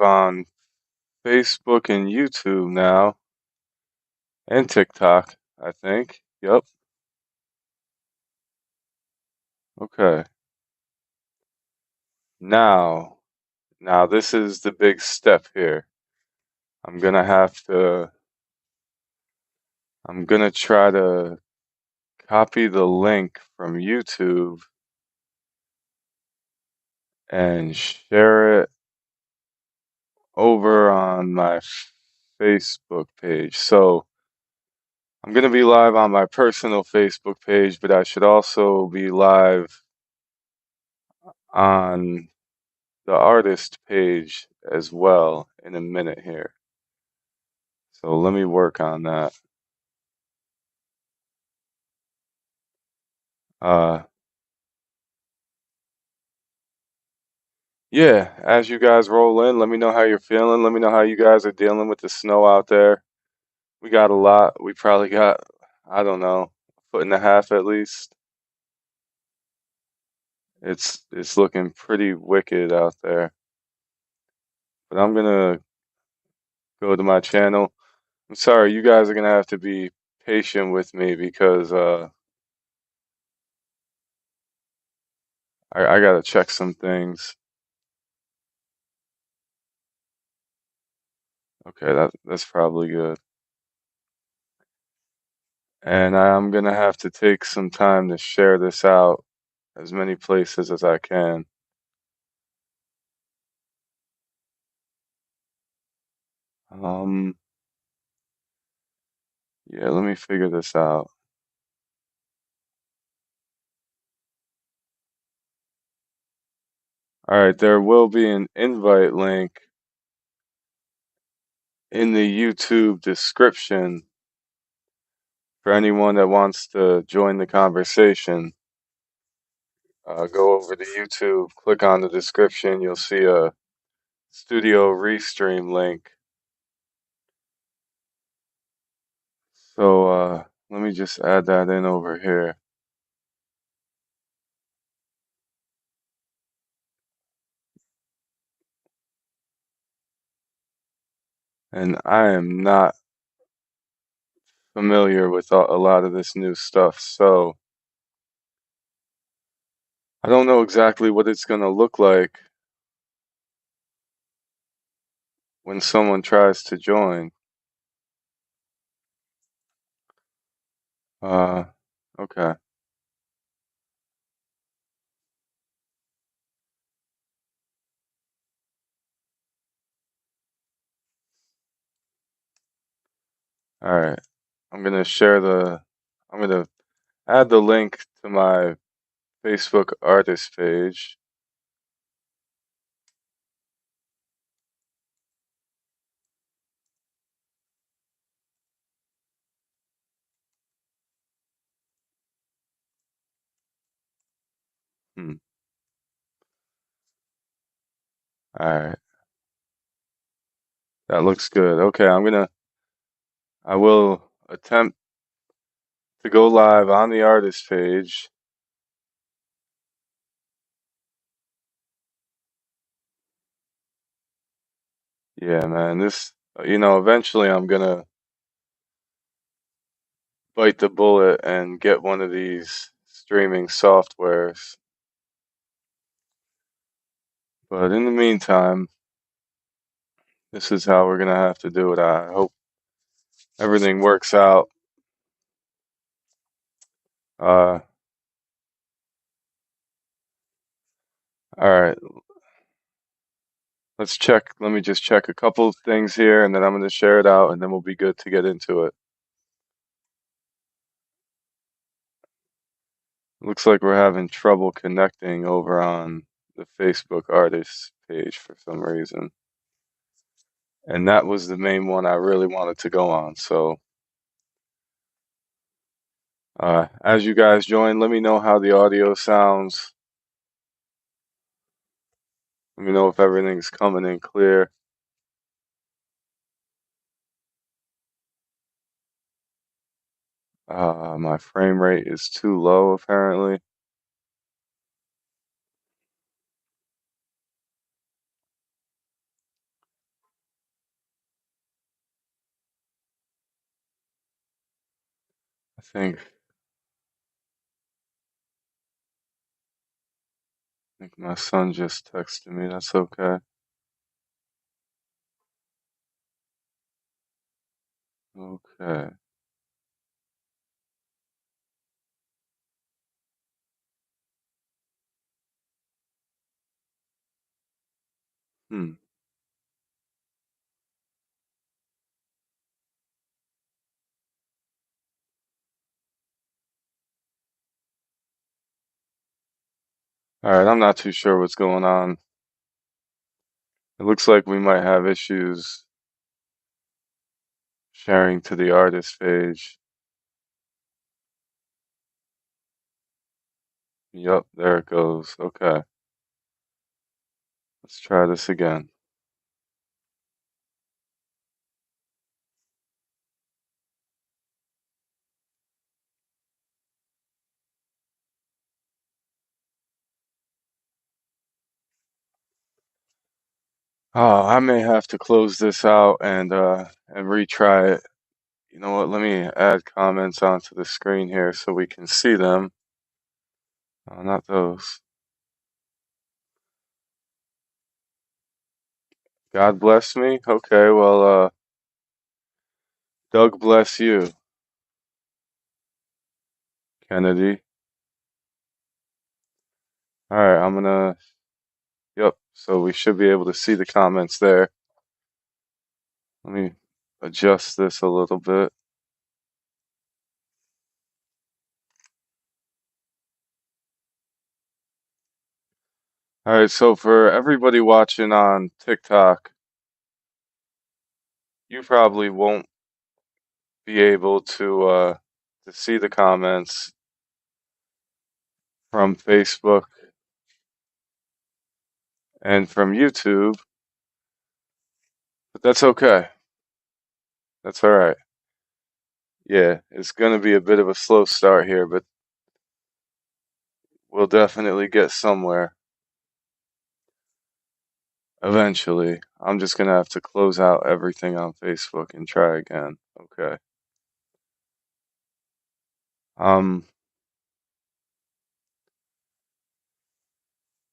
on Facebook and YouTube now, and TikTok, I think. Yep. Okay. Now, now this is the big step here. I'm gonna have to, I'm gonna try to copy the link from YouTube and share it over on my Facebook page. So I'm gonna be live on my personal Facebook page, but I should also be live on the artist page as well in a minute here. So let me work on that. Uh, yeah, as you guys roll in, let me know how you're feeling. Let me know how you guys are dealing with the snow out there. We got a lot. We probably got, I don't know, a foot and a half at least. It's looking pretty wicked out there. But I'm gonna go to my channel. I'm sorry, you guys are gonna have to be patient with me because I gotta check some things. Okay, that's probably good. And I'm gonna have to take some time to share this out as many places as I can. Um, yeah, let me figure this out. All right, there will be an invite link in the YouTube description for anyone that wants to join the conversation. Go over to YouTube, click on the description, you'll see a Studio Restream link. So let me just add that in over here. And I am not familiar with a lot of this new stuff, so I don't know exactly what it's going to look like when someone tries to join. Uh, okay. All right. I'm going to share I'm going to add the link to my Facebook artist page. Hmm. All right. That looks good. Okay, I will attempt to go live on the artist page. Yeah, man, eventually I'm gonna bite the bullet and get one of these streaming softwares. But in the meantime, this is how we're gonna have to do it. I hope everything works out. Uh, all right, let's check. Let me just check a couple of things here, and then I'm gonna share it out, and then we'll be good to get into it. Looks like we're having trouble connecting over on the Facebook artists page for some reason. And that was the main one I really wanted to go on. So, as you guys join, let me know how the audio sounds. Let me know if everything's coming in clear. My frame rate is too low, apparently. I think my son just texted me. That's okay. Okay. Hmm. All right, I'm not too sure what's going on. It looks like we might have issues sharing to the artist page. Yup, there it goes. Okay, let's try this again. Oh, I may have to close this out and retry it. You know what? Let me add comments onto the screen here so we can see them. Not those. God bless me. Okay, well, Doug bless you, Kennedy. All right, I'm gonna. Yep. So we should be able to see the comments there. Let me adjust this a little bit. All right, so for everybody watching on TikTok, you probably won't be able to see the comments from Facebook and from YouTube, but that's okay. That's all right. Yeah, it's gonna be a bit of a slow start here, but we'll definitely get somewhere eventually. I'm just gonna have to close out everything on Facebook and try again. Okay. Um,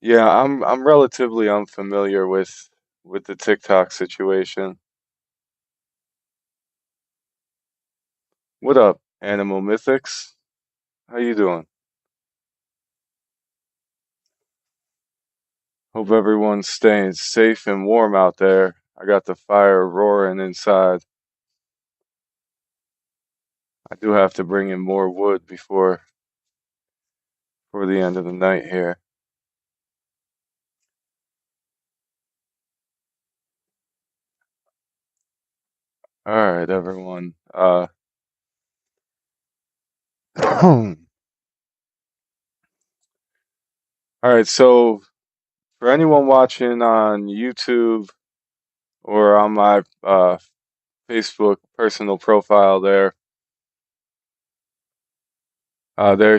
yeah, I'm relatively unfamiliar with the TikTok situation. What up, Animal Mythics? How you doing? Hope everyone's staying safe and warm out there. I got the fire roaring inside. I do have to bring in more wood before the end of the night here. All right, everyone. All right, so for anyone watching on YouTube or on my Facebook personal profile there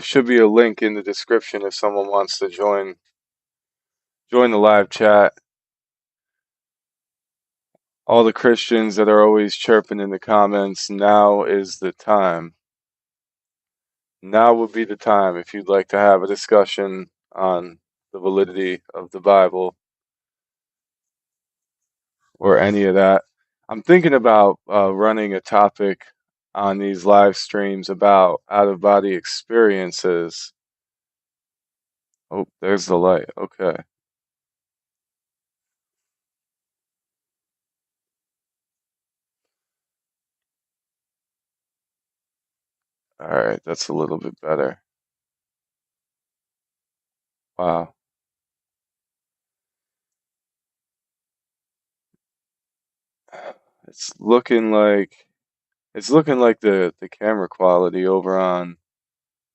should be a link in the description if someone wants to join the live chat. All the Christians that are always chirping in the comments, now is the time. Now would be the time if you'd like to have a discussion on the validity of the Bible or any of that. I'm thinking about running a topic on these live streams about out of body experiences. Oh, there's the light. Okay. All right. That's a little bit better. Wow. It's looking like the camera quality over on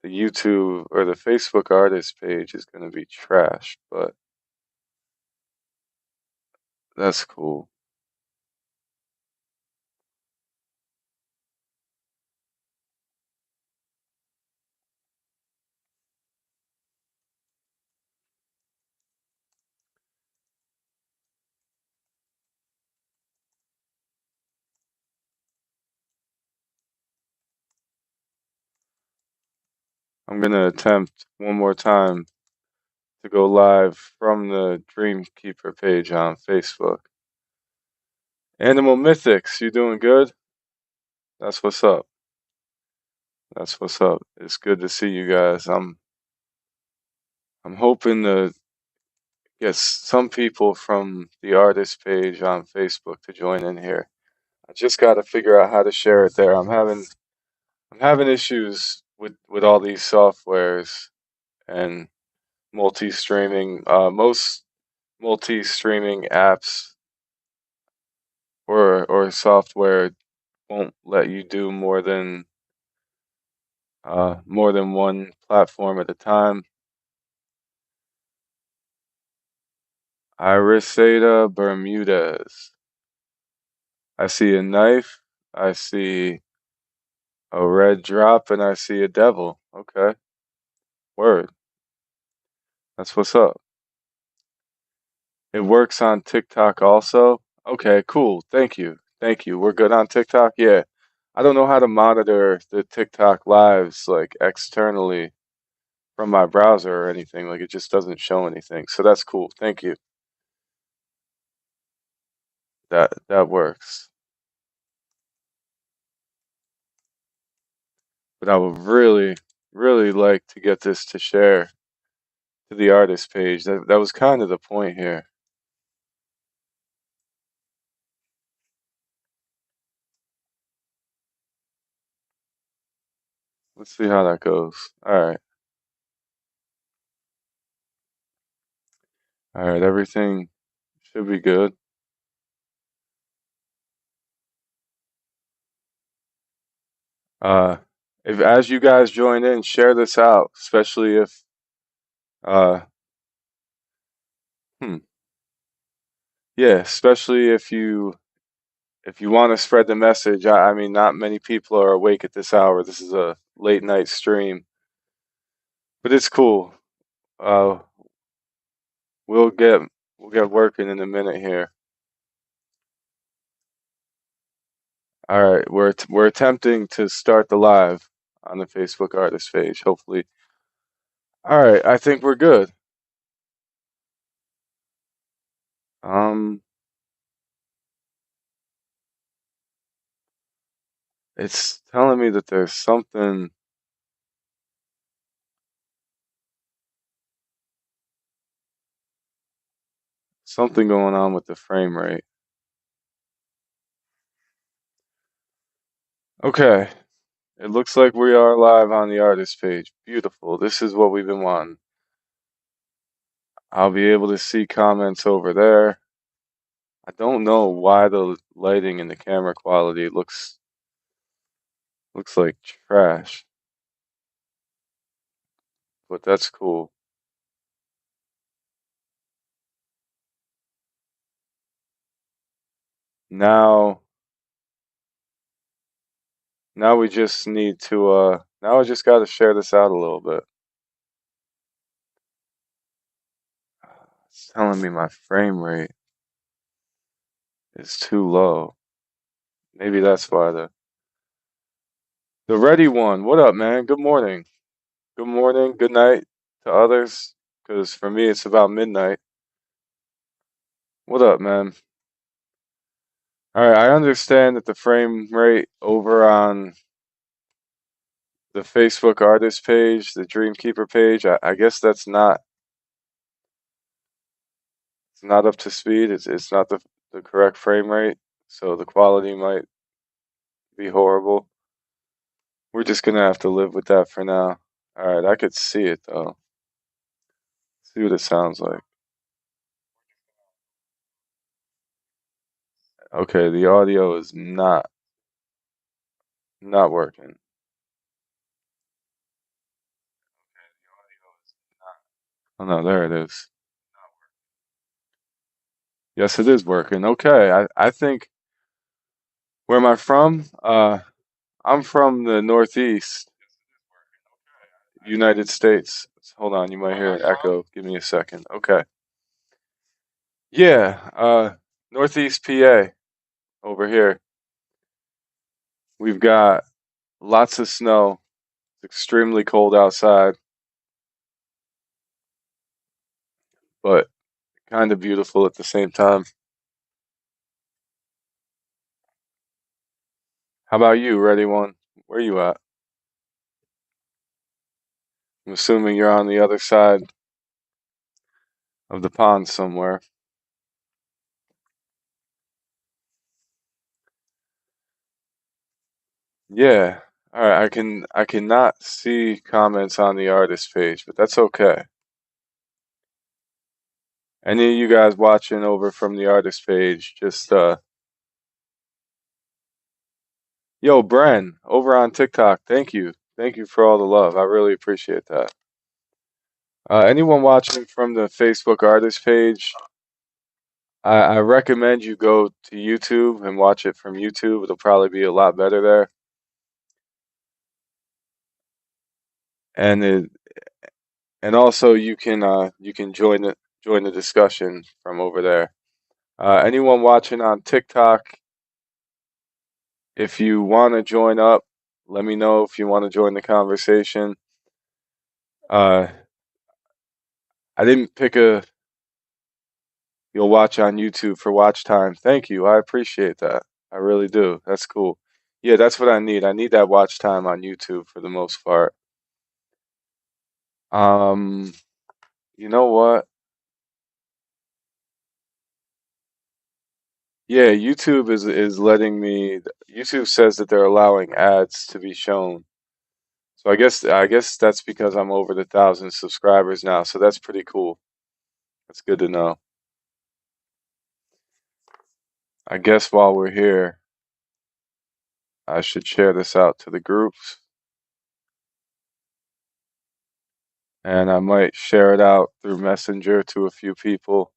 the YouTube or the Facebook artist page is going to be trash, but that's cool. I'm gonna attempt one more time to go live from the Dreamkeeper page on Facebook. Animal Mythics, you doing good? That's what's up. That's what's up. It's good to see you guys. I'm hoping to get some people from the artist page on Facebook to join in here. I just got to figure out how to share it there. I'm having issues with all these softwares and multi-streaming. Most multi-streaming apps or software won't let you do more than one platform at a time. Irisata Bermudez. I see a knife. I see a red drop, and I see a devil. Okay, word. That's what's up. It works on TikTok also. Okay, cool. Thank you. Thank you. We're good on TikTok? Yeah. I don't know how to monitor the TikTok lives like externally from my browser or anything. Like it just doesn't show anything. So that's cool. Thank you. That works. But I would really, really like to get this to share to the artist page. That was kind of the point here. Let's see how that goes. All right. All right. Everything should be good. Uh, if as you guys join in, share this out, especially if uh, hmm, yeah, especially if you want to spread the message. I mean, not many people are awake at this hour. This is a late night stream, but it's cool. Uh, we'll get we'll get working in a minute here. All right, we're attempting to start the live on the Facebook artist page. Hopefully, all right. I think we're good. Um, it's telling me that there's something going on with the frame rate. Okay, it looks like we are live on the artist page. Beautiful. This is what we've been wanting. I'll be able to see comments over there. I don't know why the lighting and the camera quality looks like trash, but that's cool. Now, now we just need to now I just got to share this out a little bit. It's telling me my frame rate is too low. Maybe that's why the ready one. What up, man? Good morning. Good morning. Good night to others, because for me it's about midnight. What up, man? All right, I understand that the frame rate over on the Facebook artist page, the Dreamkeeper page, I guess that's not it's not up to speed. It's not the correct frame rate, so the quality might be horrible. We're just gonna have to live with that for now. All right, I could see it though. See what it sounds like. Okay, the audio is not working. Oh no, there it is. Yes, it is working. Okay, I think where am I from? I'm from the Northeast, United States. Hold on, you might hear an echo. Give me a second. Okay. Yeah, Northeast PA over here. We've got lots of snow. It's extremely cold outside, but kind of beautiful at the same time. How about you, ready one? Where you at? I'm assuming you're on the other side of the pond somewhere. Yeah. All right, I cannot see comments on the artist page, but that's okay. Any of you guys watching over from the artist page, just yo, Bren, over on TikTok, thank you. Thank you for all the love. I really appreciate that. Anyone watching from the Facebook artist page, I recommend you go to YouTube and watch it from YouTube. It'll probably be a lot better there. And and also you can join the discussion from over there. Anyone watching on TikTok, if you want to join up, let me know if you want to join the conversation. Uh, I didn't pick a you'll watch on YouTube for watch time. Thank you. I appreciate that. I really do. That's cool. Yeah, that's what I need. I need that watch time on YouTube for the most part. Um, you know what? Yeah, YouTube is letting me. YouTube says that they're allowing ads to be shown. So I guess that's because I'm over the 1,000 subscribers now. So that's pretty cool. That's good to know. I guess while we're here, I should share this out to the groups, and I might share it out through Messenger to a few people.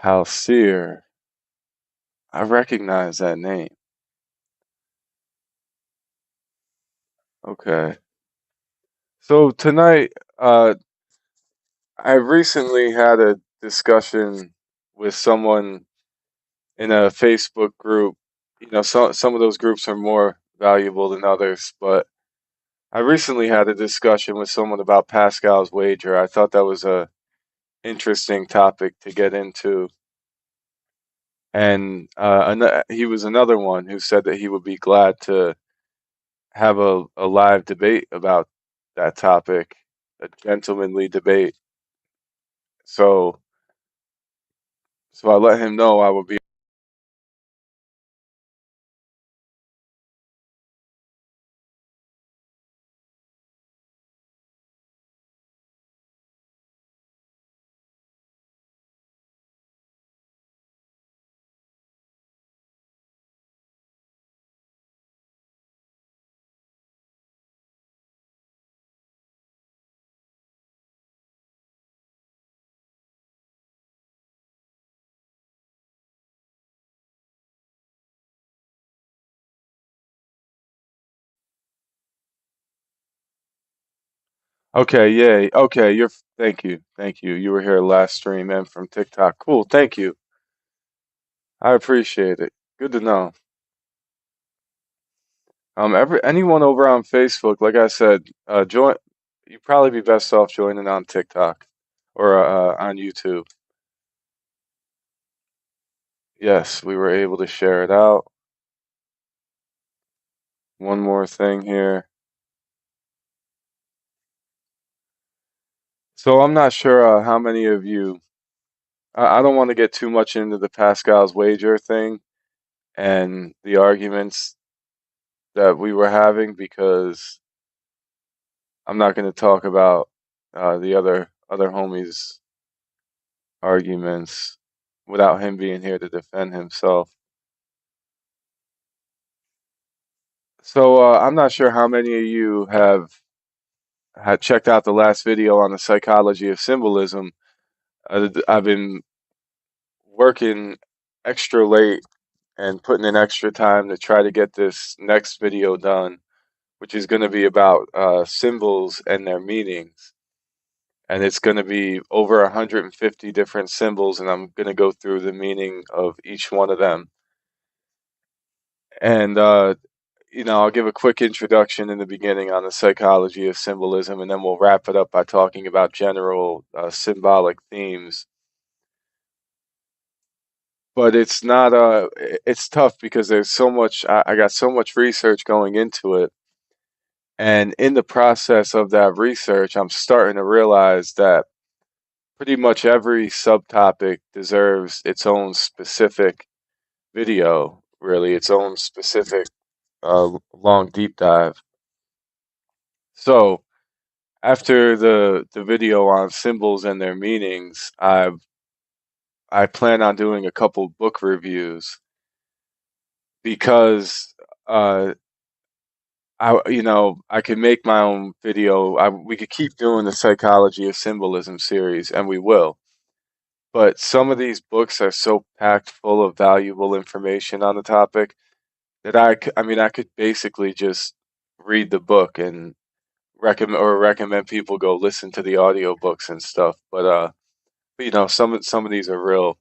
Halseer. I recognize that name. Okay. So tonight, I recently had a discussion with someone in a Facebook group. You know, some of those groups are more valuable than others, but I recently had a discussion with someone about Pascal's wager. I thought that was a interesting topic to get into. And he was another one who said that he would be glad to have a live debate about that topic, a gentlemanly debate. So so I let him know I would be. Okay, yay. Okay, thank you. Thank you. You were here last stream and from TikTok. Cool. Thank you. I appreciate it. Good to know. Anyone over on Facebook, like I said, join. You'd probably be best off joining on TikTok or on YouTube. Yes, we were able to share it out. One more thing here. So I'm not sure how many of you. I don't want to get too much into the Pascal's wager thing and the arguments that we were having because I'm not going to talk about the other homies' arguments without him being here to defend himself. So I'm not sure how many of you have had checked out the last video on the psychology of symbolism. I've been working extra late and putting in extra time to try to get this next video done, which is going to be about symbols and their meanings. And it's going to be over 150 different symbols, and I'm going to go through the meaning of each one of them. And I'll give a quick introduction in the beginning on the psychology of symbolism, and then we'll wrap it up by talking about general symbolic themes. But it's not it's tough because there's so much. I got so much research going into it, and in the process of that research, I'm starting to realize that pretty much every subtopic deserves its own specific video, really, its own specific long deep dive. So after the video on symbols and their meanings, I plan on doing a couple book reviews because I could make my own video. We could keep doing the psychology of symbolism series, and we will. But some of these books are so packed full of valuable information on the topic that I could basically just read the book and recommend people go listen to the audiobooks and stuff. But some of these are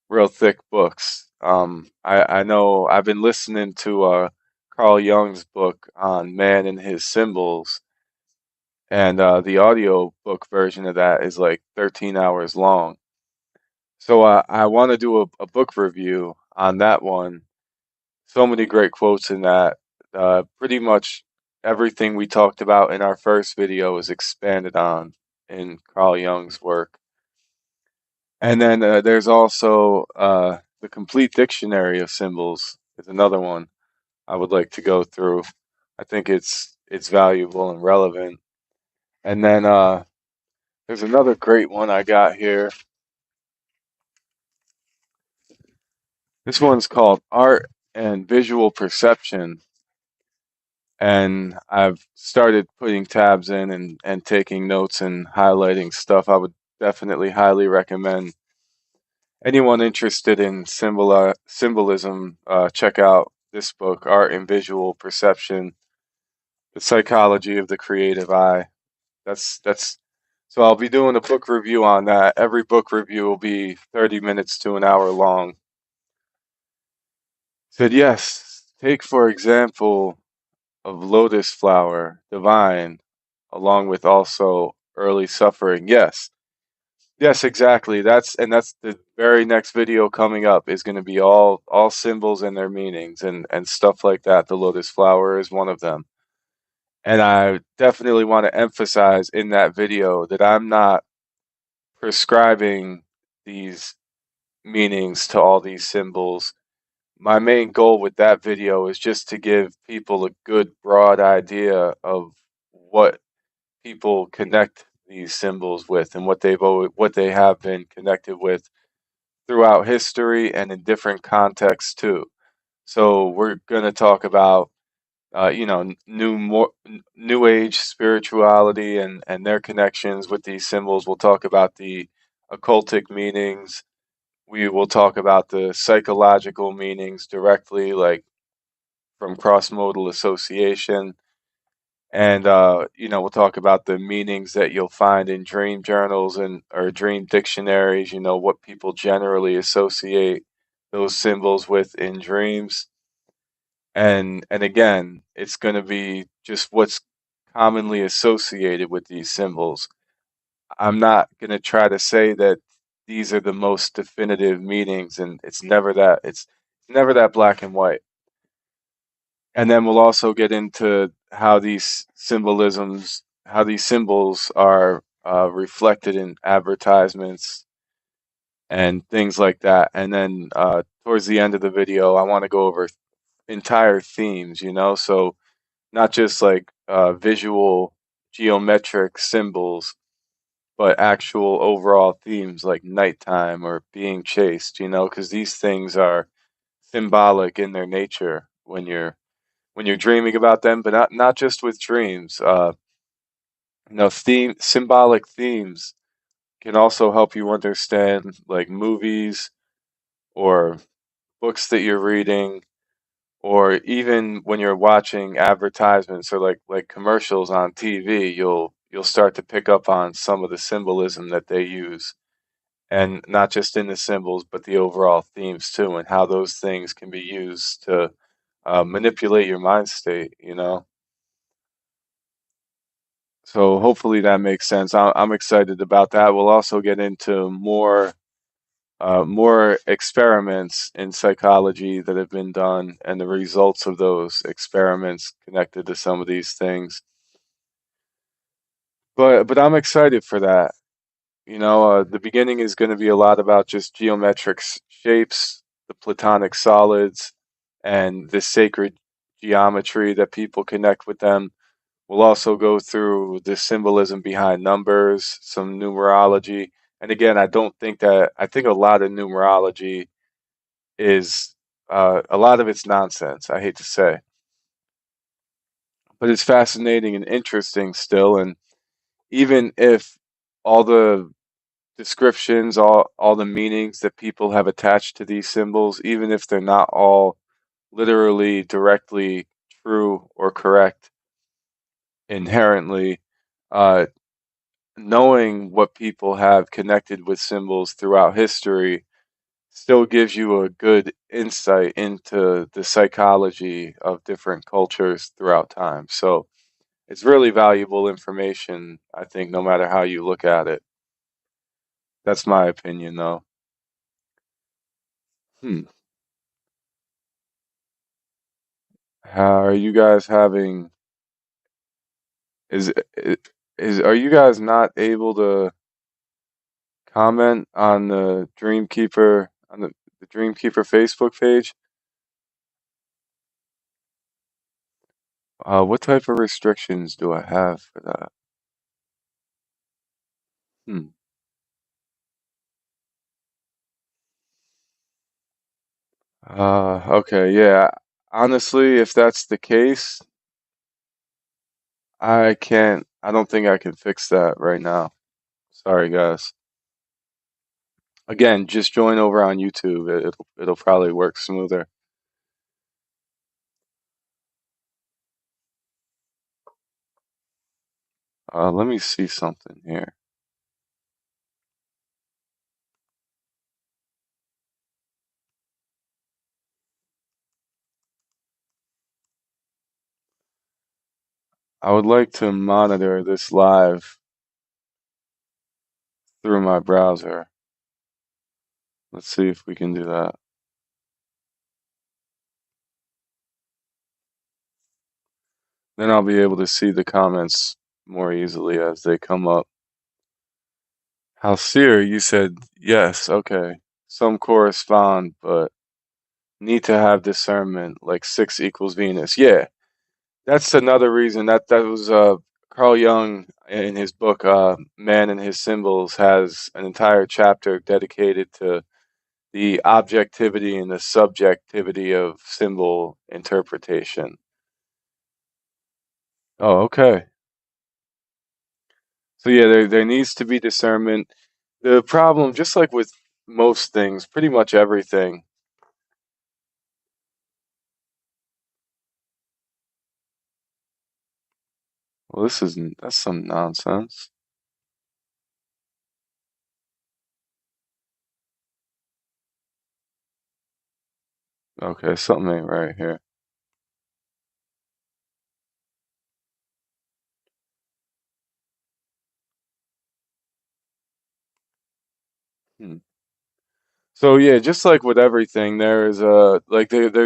real thick books. I know I've been listening to Carl Jung's book on man and his symbols, and the audio book version of that is like 13 hours long. So I want to do a book review on that one. So many great quotes in that. Pretty much everything we talked about in our first video is expanded on in Carl Jung's work. And then there's also the complete dictionary of symbols is another one I would like to go through. I think it's valuable and relevant. And then there's another great one I got here. This one's called Art and Visual Perception. And I've started putting tabs in and taking notes and highlighting stuff. I would definitely highly recommend anyone interested in symbolism, check out this book, Art and Visual Perception: The Psychology of the Creative Eye. That's so I'll be doing a book review on that. Every book review will be 30 minutes to an hour long. Said yes, take for example of lotus flower, divine, along with also early suffering. Yes. Yes, exactly. That's the very next video coming up is going to be all symbols and their meanings and stuff like that. The lotus flower is one of them. And I definitely want to emphasize in that video that I'm not prescribing these meanings to all these symbols. My main goal with that video is just to give people a good broad idea of what people connect these symbols with and what they have been connected with throughout history and in different contexts too. So we're going to talk about new age spirituality and their connections with these symbols. We'll talk about the occultic meanings. We will talk about the psychological meanings directly, like from cross-modal association. And we'll talk about the meanings that you'll find in dream journals and or dream dictionaries, what people generally associate those symbols with in dreams. And again, it's going to be just what's commonly associated with these symbols. I'm not going to try to say that these are the most definitive meanings, and it's never that black and white. And then we'll also get into how these symbols are reflected in advertisements and things like that. And then towards the end of the video, I want to go over entire themes, so not just like visual geometric symbols, but actual overall themes like nighttime or being chased, because these things are symbolic in their nature when you're dreaming about them, but not just with dreams. Symbolic themes can also help you understand like movies or books that you're reading, or even when you're watching advertisements or like commercials on TV, you'll start to pick up on some of the symbolism that they use. and not just in the symbols, but the overall themes too, and how those things can be used to manipulate your mind state, you know? So hopefully that makes sense. I'm excited about that. We'll also get into more experiments in psychology that have been done and the results of those experiments connected to some of these things. But I'm excited for that. You know, the beginning is going to be a lot about just geometric shapes, the platonic solids, and the sacred geometry that people connect with them. We'll also go through the symbolism behind numbers, some numerology. And again, I think a lot of numerology is a lot of it's nonsense, I hate to say. But it's fascinating and interesting still. And even if all the descriptions, all the meanings that people have attached to these symbols, even if they're not all literally directly true or correct inherently, uh, knowing what people have connected with symbols throughout history still gives you a good insight into the psychology of different cultures throughout time. So it's really valuable information, I think, no matter how you look at it. That's my opinion, though. Hmm. How are you guys having? Is are you guys not able to comment on the Dreamkeeper Facebook page? What type of restrictions do I have for that? Hmm. Okay, yeah. Honestly, if that's the case, I don't think I can fix that right now. Sorry, guys. Again, just join over on YouTube. It'll probably work smoother. Let me see something here. I would like to monitor this live through my browser. Let's see if we can do that. Then I'll be able to see the comments more easily as they come up. Halcyon, you said yes, okay. Some correspond, but need to have discernment, like six equals Venus. Yeah, that's another reason that was Carl Jung in his book Man and His Symbols has an entire chapter dedicated to the objectivity and the subjectivity of symbol interpretation. Oh, okay. So yeah, there needs to be discernment. The problem, just like with most things, pretty much everything. Well, that's some nonsense. Okay, something ain't right here. Hmm. So yeah, just like with everything, there's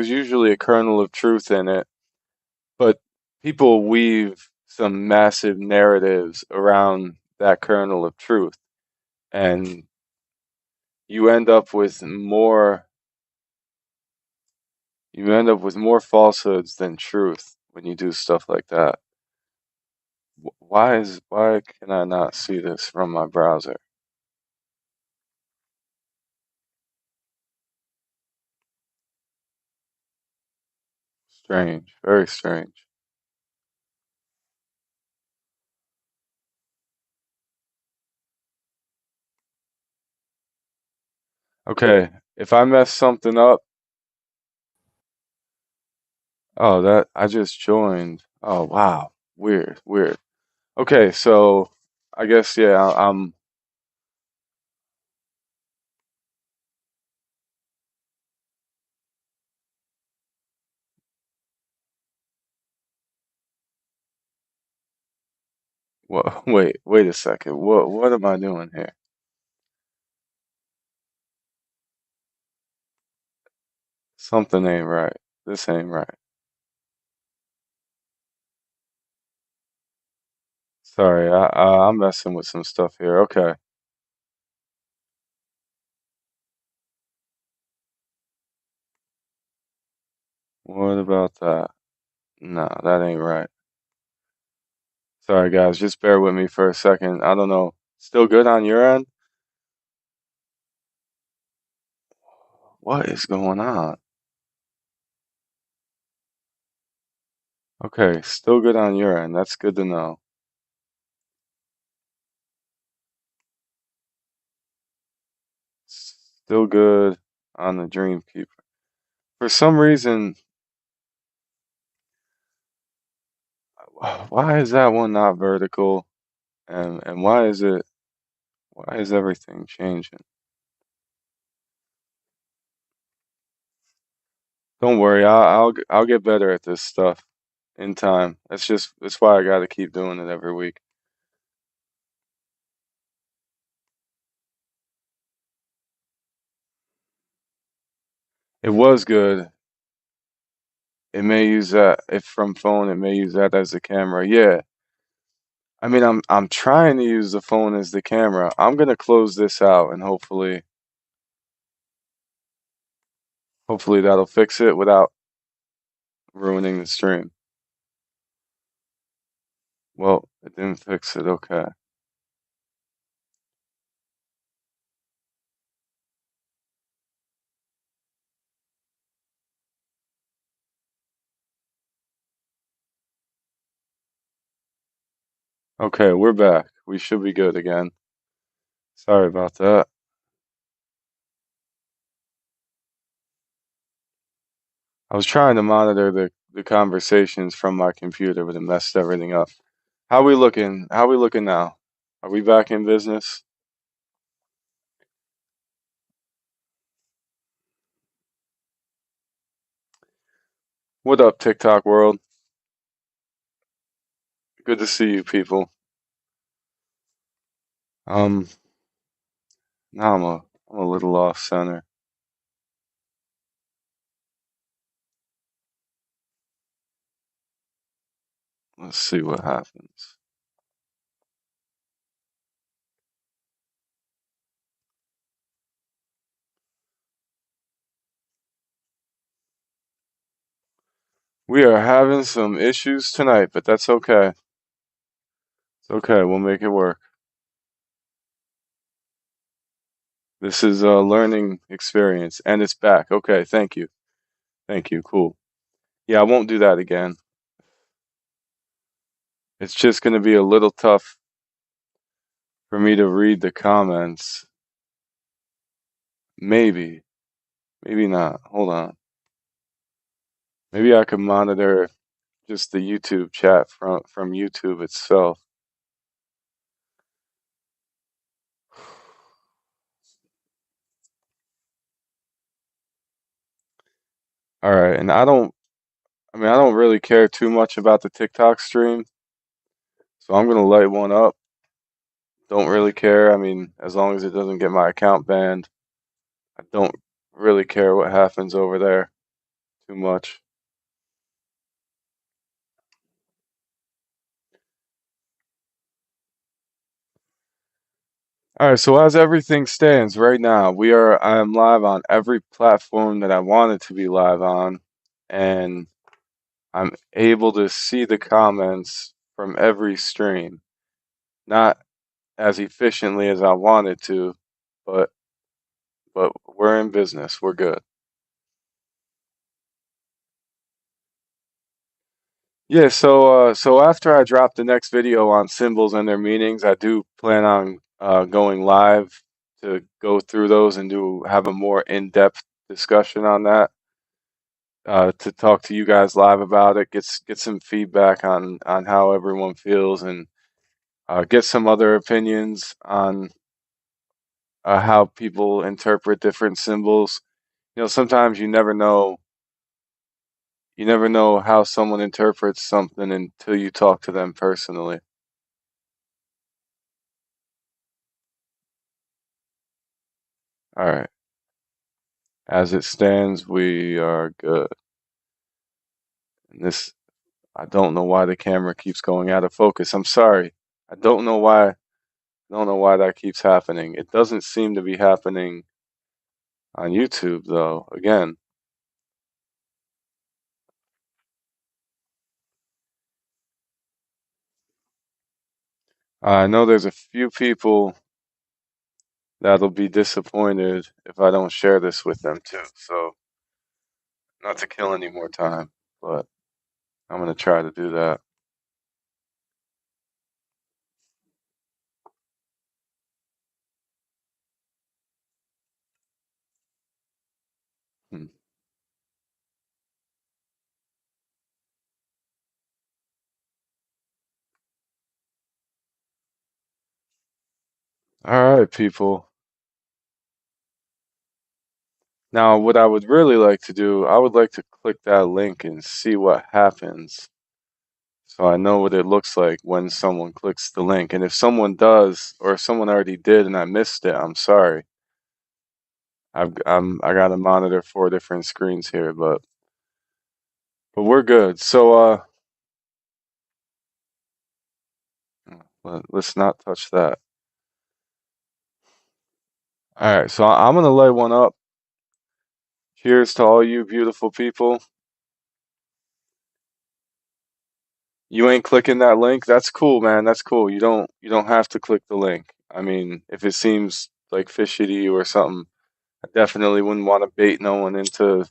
usually a kernel of truth in it, but people weave some massive narratives around that kernel of truth, and you end up with more you end up with more falsehoods than truth when you do stuff like that. Why can I not see this from my browser? Strange, very strange. Okay, if I mess something up, oh, that I just joined. Oh, wow. Weird, weird. Okay, so I guess yeah, What? Wait a second. What am I doing here? Something ain't right. This ain't right. Sorry, I'm messing with some stuff here. Okay. What about that? No, that ain't right. Sorry, guys. Just bear with me for a second. I don't know. Still good on your end? What is going on? Okay, still good on your end. That's good to know. Still good on the Dreamkeeper. For some reason, why is that one not vertical? And why is everything changing? Don't worry, I'll get better at this stuff in time. That's why I got to keep doing it every week. It was good. It may use that if from phone, it may use that as a camera. Yeah. I mean, I'm trying to use the phone as the camera. I'm gonna close this out and hopefully that'll fix it without ruining the stream. Well, it didn't fix it. Okay. Okay, we're back. We should be good again. Sorry about that. I was trying to monitor the conversations from my computer, but it messed everything up. How we looking? How we looking now? Are we back in business? What up, TikTok world? Good to see you people. Um, now I'm a little off center. Let's see what happens. We are having some issues tonight, but that's okay. It's okay. We'll make it work. This is a learning experience, and it's back. Okay, thank you. Thank you. Cool. Yeah, I won't do that again. It's just going to be a little tough for me to read the comments. Maybe, maybe not. Hold on. Maybe I could monitor just the YouTube chat from YouTube itself. All right, and I don't really care too much about the TikTok stream, so I'm gonna light one up. Don't really care. I mean, as long as it doesn't get my account banned, I don't really care what happens over there too much. All right, so as everything stands right now, I am live on every platform that I wanted to be live on, and I'm able to see the comments from every stream. Not as efficiently as I wanted to, but we're in business. We're good. Yeah, so after I drop the next video on symbols and their meanings, I do plan on going live to go through those and do have a more in-depth discussion on that. To talk to you guys live about it, get some feedback on how everyone feels, and get some other opinions on how people interpret different symbols. You know, sometimes you never know how someone interprets something until you talk to them personally. All right. As it stands, we are good. And this, I don't know why the camera keeps going out of focus. I'm sorry. I don't know why. I don't know why that keeps happening. It doesn't seem to be happening on YouTube, though. Again, I know there's a few people that'll be disappointed if I don't share this with them too. So, not to kill any more time, but I'm gonna try to do that. Hmm. All right, people. Now, what I would really like to do, I would like to click that link and see what happens. So I know what it looks like when someone clicks the link. And if someone does, or if someone already did and I missed it, I'm sorry. I got to monitor 4 different screens here, but we're good. So let's not touch that. All right, so I'm gonna lay one up. Cheers to all you beautiful people. You ain't clicking that link. That's cool, man. That's cool. You don't have to click the link. I mean, if it seems like fishy to you or something, I definitely wouldn't want to bait no one into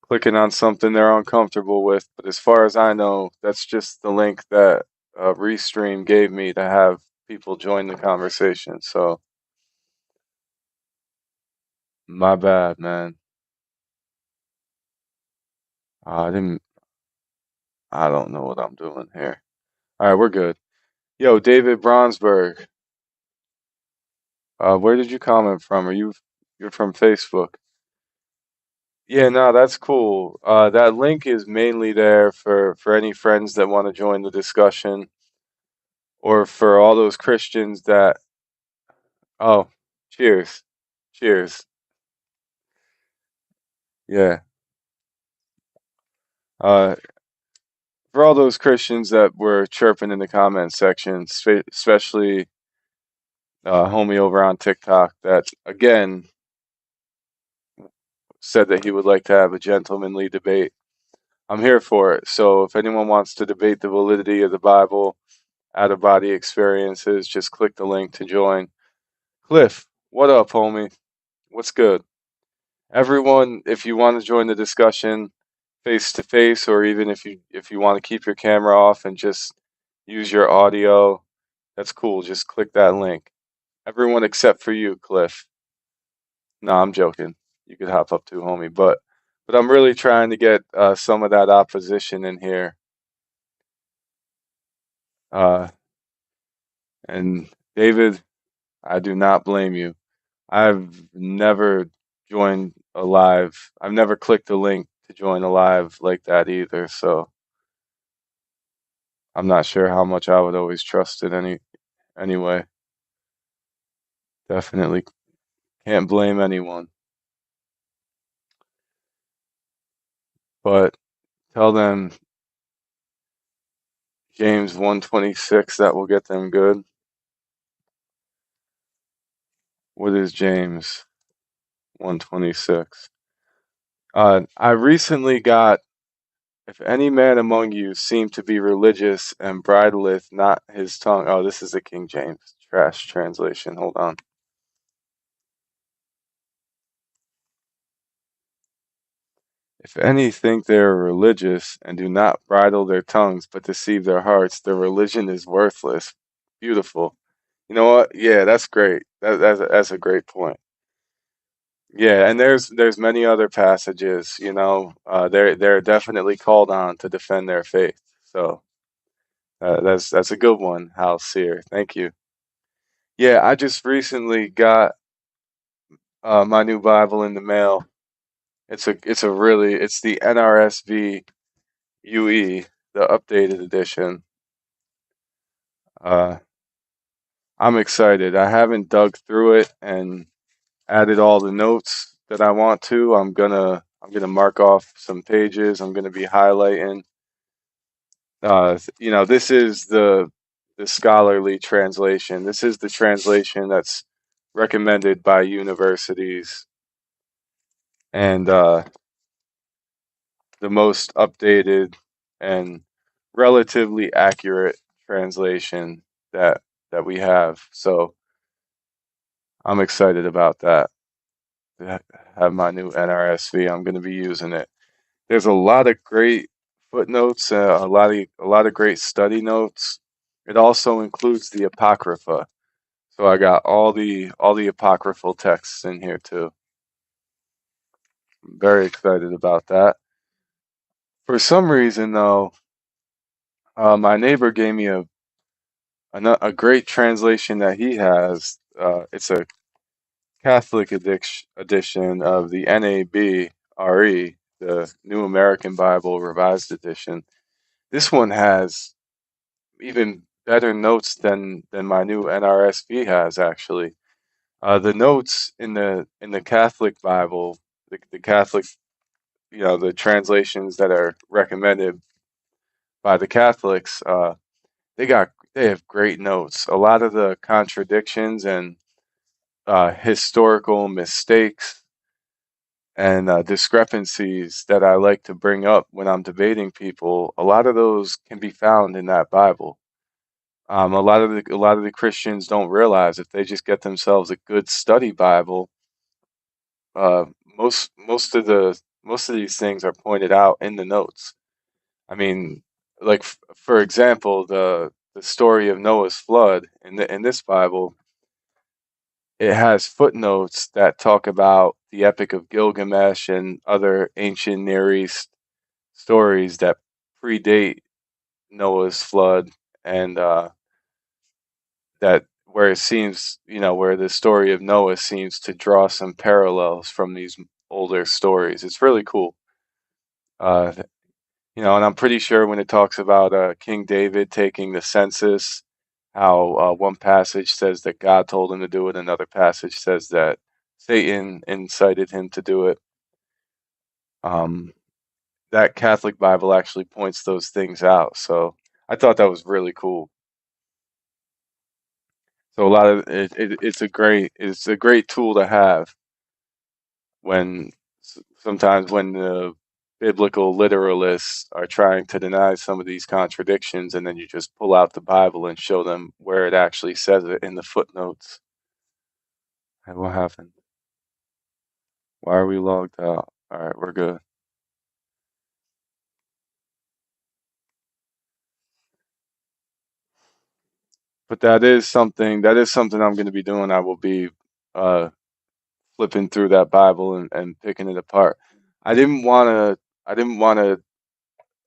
clicking on something they're uncomfortable with. But as far as I know, that's just the link that Restream gave me to have people join the conversation. So my bad, man. I didn't. I don't know what I'm doing here. All right, we're good. Yo, David Bronsberg. Where did you comment from? You're from Facebook? Yeah, no, that's cool. That link is mainly there for any friends that want to join the discussion, or for all those Christians that. Oh, cheers, cheers. Yeah. Uh, for all those Christians that were chirping in the comment section, especially homie over on TikTok, that again said that he would like to have a gentlemanly debate. I'm here for it. So if anyone wants to debate the validity of the Bible, out of body experiences, just click the link to join. Cliff, what up, homie? What's good? Everyone, if you want to join the discussion face to face, or even if you want to keep your camera off and just use your audio, that's cool. Just click that link. Everyone except for you, Cliff. No, I'm joking. You could hop up too, homie. But I'm really trying to get some of that opposition in here. Uh, and David, I do not blame you. I've never joined a live. I've never clicked a link to join a live like that either. So I'm not sure how much I would always trust it anyway. Definitely can't blame anyone. But tell them James 1:26, that will get them good. What is James 1:26? I recently got, if any man among you seem to be religious and bridleth not his tongue. Oh, this is the King James trash translation. Hold on. If any think they are religious and do not bridle their tongues but deceive their hearts, their religion is worthless. Beautiful. You know what? Yeah, that's great. That's a great point. Yeah, and there's many other passages. They're definitely called on to defend their faith. So that's a good one, Hal Sear. Thank you. Yeah, I just recently got my new Bible in the mail. It's the NRSV UE, the updated edition. Uh, I'm excited. I haven't dug through it, and added all the notes that I want to. I'm gonna mark off some pages. I'm gonna be highlighting. This is the scholarly translation. This is the translation that's recommended by universities and the most updated and relatively accurate translation that that we have. So I'm excited about that. To have my new NRSV. I'm going to be using it. There's a lot of great footnotes, a lot of great study notes. It also includes the Apocrypha. So I got all the apocryphal texts in here too. I'm very excited about that. For some reason though, my neighbor gave me a great translation that he has. It's a Catholic edition of the NABRE, the New American Bible Revised Edition. This one has even better notes than my new NRSV has actually. The notes in the Catholic Bible, the Catholic, the translations that are recommended by the Catholics, they have great notes. A lot of the contradictions and historical mistakes and discrepancies that I like to bring up when I'm debating people, a lot of those can be found in that Bible. A lot of the Christians don't realize if they just get themselves a good study Bible, uh, most of these things are pointed out in the notes. I mean, like for example, the story of Noah's flood in this Bible, it has footnotes that talk about the Epic of Gilgamesh and other ancient Near East stories that predate Noah's flood, and that where it seems, where the story of Noah seems to draw some parallels from these older stories. It's really cool. Uh, and I'm pretty sure when it talks about King David taking the census, how one passage says that God told him to do it, another passage says that Satan incited him to do it. Um, that Catholic Bible actually points those things out. So I thought that was really cool. So a lot of it's a great tool to have when sometimes when the biblical literalists are trying to deny some of these contradictions, and then you just pull out the Bible and show them where it actually says it in the footnotes. And what happened? Why are we logged out? All right, we're good. But that is something I'm going to be doing. I will be uh, flipping through that Bible and picking it apart. I didn't want to. I didn't want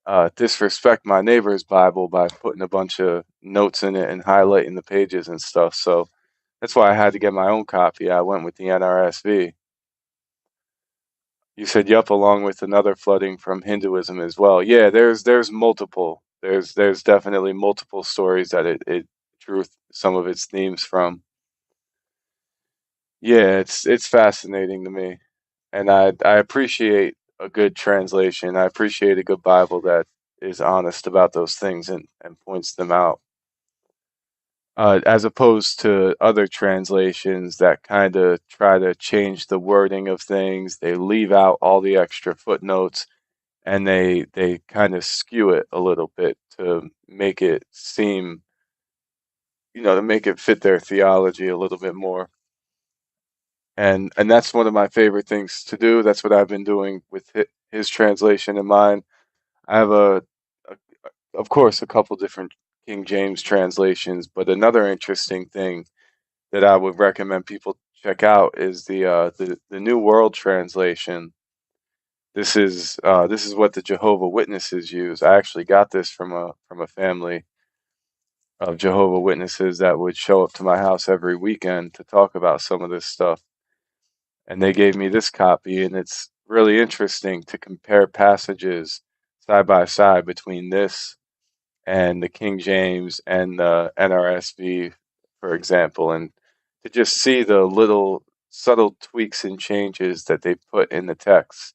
to disrespect my neighbor's Bible by putting a bunch of notes in it and highlighting the pages and stuff. So that's why I had to get my own copy. I went with the NRSV. You said yup, along with another flooding from Hinduism as well. Yeah, there's multiple. There's definitely multiple stories that it drew some of its themes from. Yeah, it's fascinating to me, and I appreciate a good translation. I appreciate a good Bible that is honest about those things and points them out. As opposed to other translations that kind of try to change the wording of things. They leave out all the extra footnotes and they kind of skew it a little bit to make it seem, to make it fit their theology a little bit more. And that's one of my favorite things to do. That's what I've been doing with his translation and mine. I have a of course, a couple different King James translations, but another interesting thing that I would recommend people check out is the New World Translation. This is what the Jehovah Witnesses use. I actually got this from a family of Jehovah Witnesses that would show up to my house every weekend to talk about some of this stuff. And they gave me this copy, and it's really interesting to compare passages side by side between this and the King James and the NRSV, for example, and to just see the little subtle tweaks and changes that they put in the text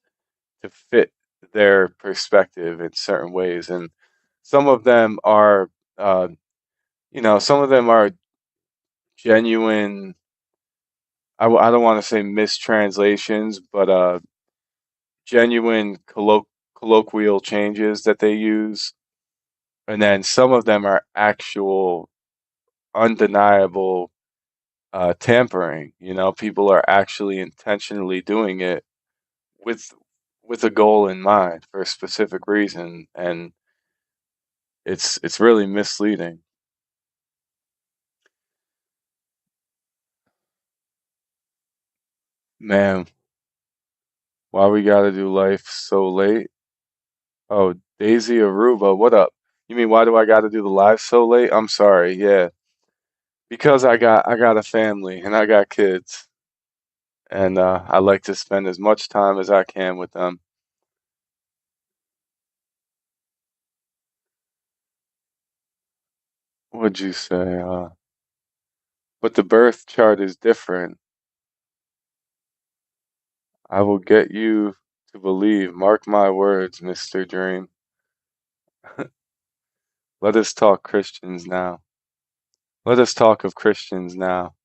to fit their perspective in certain ways. And some of them are, uh, some of them are genuine. I don't want to say mistranslations, but genuine colloquial changes that they use. And then some of them are actual undeniable tampering. People are actually intentionally doing it with with a goal in mind for a specific reason, and it's really misleading. Man, why we gotta do life so late? Oh, Daisy Aruba, what up? You mean why do I gotta do the live so late? I'm sorry, yeah. Because I got a family and I got kids, and I like to spend as much time as I can with them. What'd you say? But the birth chart is different. I will get you to believe. Mark my words, Mr. Dream. Let us talk Christians now. Let us talk of Christians now.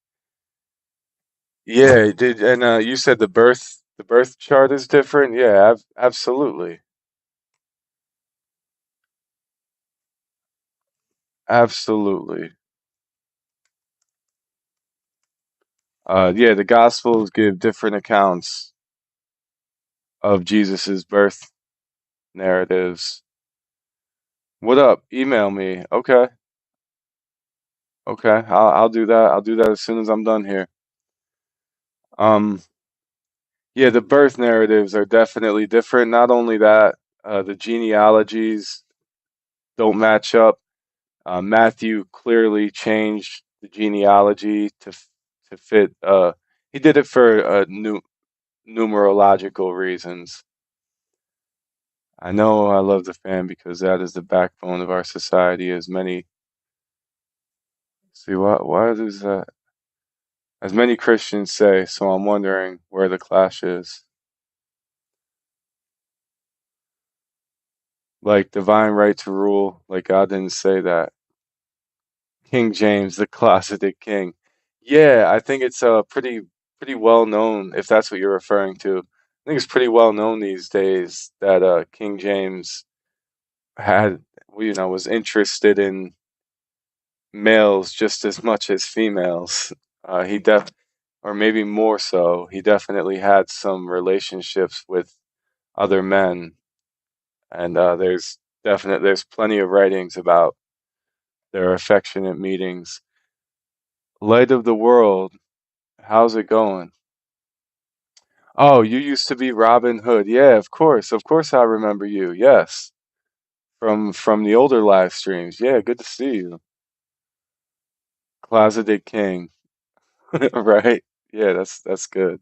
Yeah, did and you said the birth chart is different? Yeah, absolutely. Absolutely. Yeah, the Gospels give different accounts of Jesus's birth narratives. What up? Email me. Okay. Okay. I'll do that. I'll do that as soon as I'm done here. Um, yeah, the birth narratives are definitely different. Not only that, the genealogies don't match up. Matthew clearly changed the genealogy to fit. He did it for numerological reasons. I know I love the fan because that is the backbone of our society. As many see why does that? As many Christians say. So I'm wondering where the clash is. Like divine right to rule. Like God didn't say that. King James, the closeted king. Yeah, I think it's pretty well known if that's what you're referring to. I think it's pretty well known these days that King James had was interested in males just as much as females. He or maybe more so. He definitely had some relationships with other men, and there's plenty of writings about their affectionate meetings. Light of the world, how's it going? Oh, you used to be Robin Hood. Yeah, of course I remember you. Yes, from the older live streams. Yeah, good to see you. Closeted King, right? Yeah, that's good.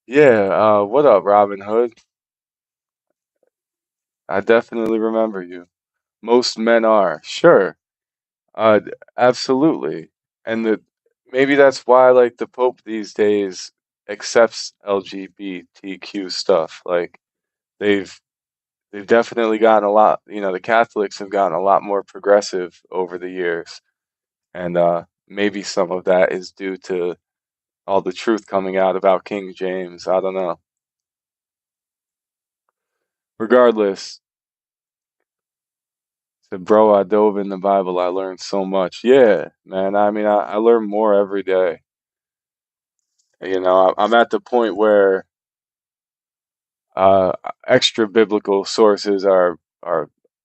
Yeah, what up, Robin Hood? I definitely remember you. Most men are, sure. Absolutely. And maybe that's why like the Pope these days accepts LGBTQ stuff. Like they've they've definitely gotten a lot, the Catholics have gotten a lot more progressive over the years. And maybe some of that is due to all the truth coming out about King James. I don't know. Regardless, said, bro, I dove in the Bible. I learned so much. Yeah, man. I mean, I learn more every day. I'm at the point where uh, extra biblical sources are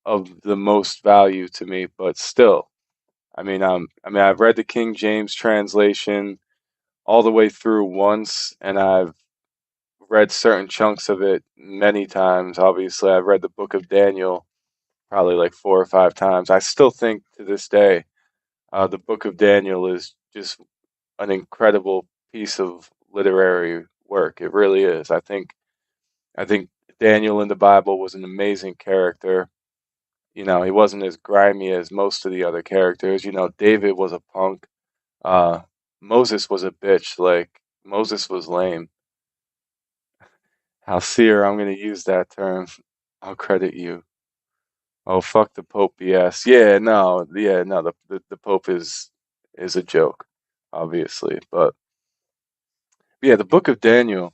of the most value to me, but still, I mean, I've read the King James translation all the way through once, and I've read certain chunks of it many times. Obviously, I've read the Book of Daniel probably like 4 or 5 times. I still think to this day, the Book of Daniel is just an incredible piece of literary work. It really is. I think Daniel in the Bible was an amazing character. He wasn't as grimy as most of the other characters. David was a punk. Uh, Moses was a bitch. Like Moses was lame. Halseer, I'm gonna use that term. I'll credit you. Oh, fuck the Pope BS. Yeah, no, the Pope is a joke, obviously. But yeah, the book of Daniel.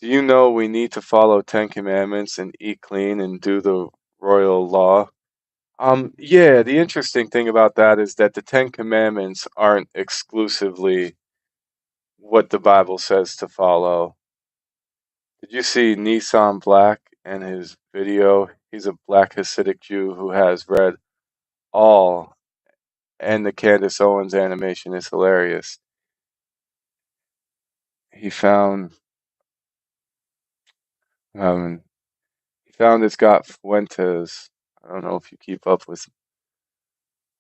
Do you know we need to follow Ten Commandments and eat clean and do the royal law? Yeah, the interesting thing about that is that the Ten Commandments aren't exclusively what the Bible says to follow. Did you see Nissan Black and his video? He's a black Hasidic Jew who has read all, and the Candace Owens animation is hilarious. He found um he found it's got Fuentes. I don't know if you keep up with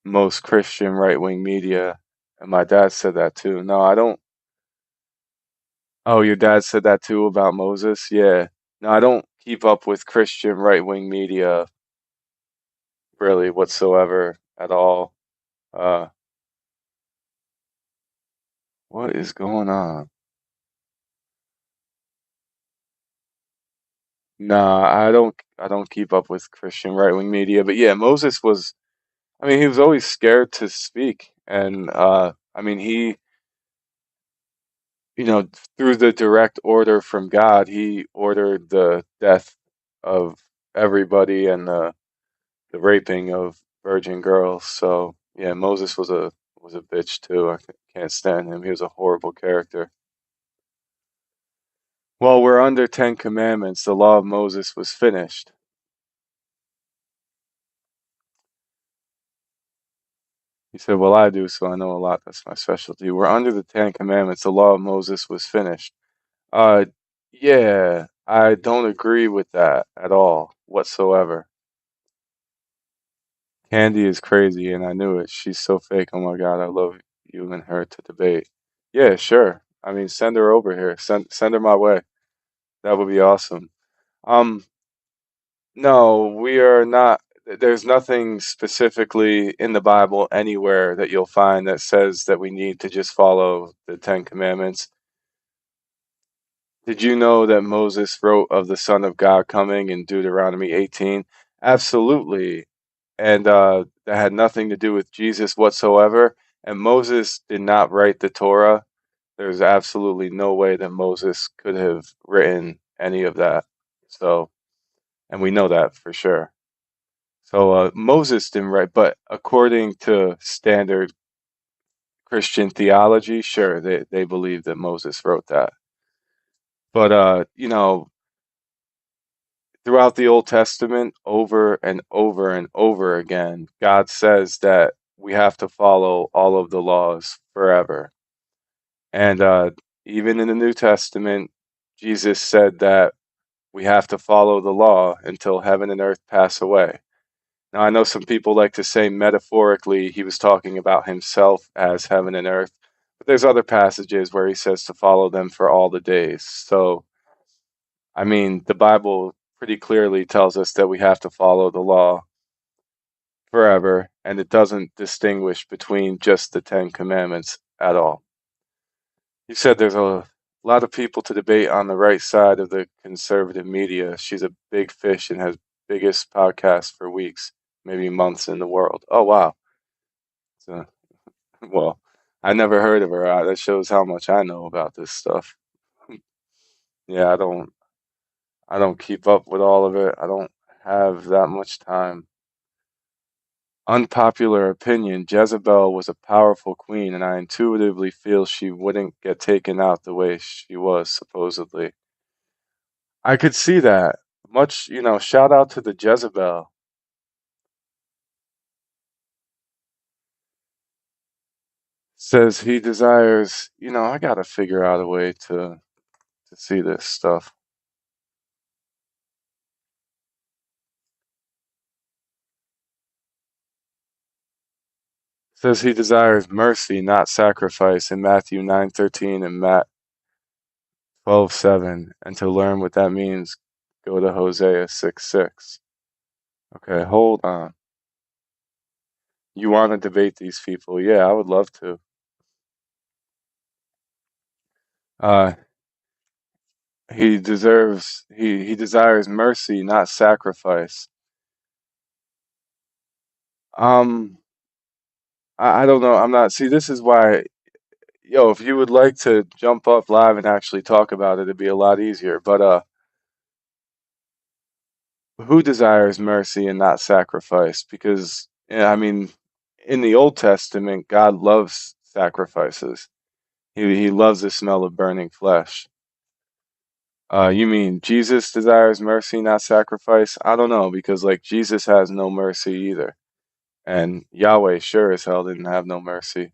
most Christian right wing media. And my dad said that too. No, I don't. Oh, your dad said that too about Moses? Yeah. No, I don't keep up with Christian right wing media really whatsoever at all. Uh, what is going on? Nah, I don't keep up with Christian right wing media. But yeah, Moses was, I mean, he was always scared to speak. And I mean, you know, through the direct order from God, he ordered the death of everybody and the raping of virgin girls. So yeah, Moses was a bitch too. Can't stand him. He was a horrible character. Well, we're under Ten Commandments. The law of Moses was finished. He said, "Well, I do, so I know a lot. That's my specialty." We're under the Ten Commandments. The law of Moses was finished. Uh, yeah, I don't agree with that at all whatsoever. Candy is crazy, and I knew it. She's so fake. Oh my God, I love you and her to debate. Yeah, sure. I mean, send her over here. Send her my way. That would be awesome. Um, no, we are not. There's nothing specifically in the Bible anywhere that you'll find that says that we need to just follow the Ten Commandments. Did you know that Moses wrote of the Son of God coming in Deuteronomy 18? Absolutely. And that had nothing to do with Jesus whatsoever. And Moses did not write the Torah. There's absolutely no way that Moses could have written any of that. So, and we know that for sure. So Moses didn't write, but according to standard Christian theology, sure, they believe that Moses wrote that. But you know, throughout the Old Testament, over and over and over again, God says that we have to follow all of the laws forever. And even in the New Testament, Jesus said that we have to follow the law until heaven and earth pass away. Now, I know some people like to say metaphorically he was talking about himself as heaven and earth, but there's other passages where he says to follow them for all the days. So, I mean, the Bible pretty clearly tells us that we have to follow the law forever, and it doesn't distinguish between just the Ten Commandments at all. You said there's a lot of people to debate on the right side of the conservative media. She's a big fish and has biggest podcast for weeks, maybe months in the world. Oh wow. So, well, I never heard of her. That shows how much I know about this stuff. Yeah, I don't keep up with all of it. I don't have that much time. Unpopular opinion, Jezebel was a powerful queen, and I intuitively feel she wouldn't get taken out the way she was, supposedly. I could see that. Much, shout out to the Jezebel. Says he desires, I gotta figure out a way to see this stuff. Says he desires mercy, not sacrifice in Matthew 9:13 and Matt 12:7. And to learn what that means, go to Hosea 6:6. Okay, hold on. You want to debate these people? Yeah, I would love to. Uh, he desires mercy, not sacrifice. Um, I don't know. I'm not. See, this is why, yo, if you would like to jump up live and actually talk about it, it'd be a lot easier. But who desires mercy and not sacrifice? Because yeah, I mean, in the Old Testament, God loves sacrifices. He loves the smell of burning flesh. You mean Jesus desires mercy, not sacrifice? I don't know, because like Jesus has no mercy either. And Yahweh sure as hell didn't have no mercy.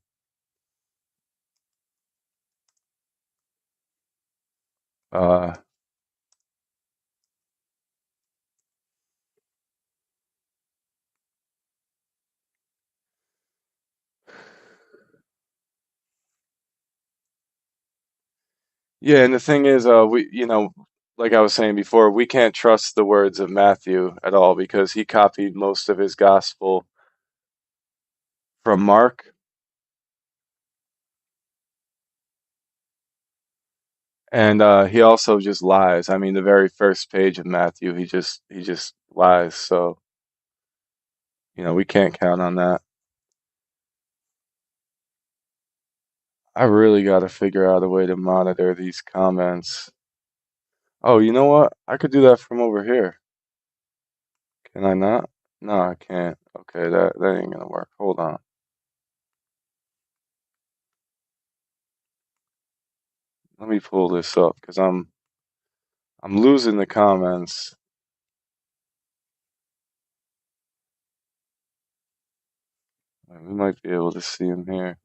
Uh, yeah, and the thing is, like I was saying before, we can't trust the words of Matthew at all because he copied most of his gospel from Mark, and he also just lies. I mean, the very first page of Matthew, he just lies. So, we can't count on that. I really got to figure out a way to monitor these comments. Oh, you know what? I could do that from over here. Can I not? No, I can't. Okay, that ain't gonna work. Hold on. Let me pull this up because I'm losing the comments. We might be able to see them here.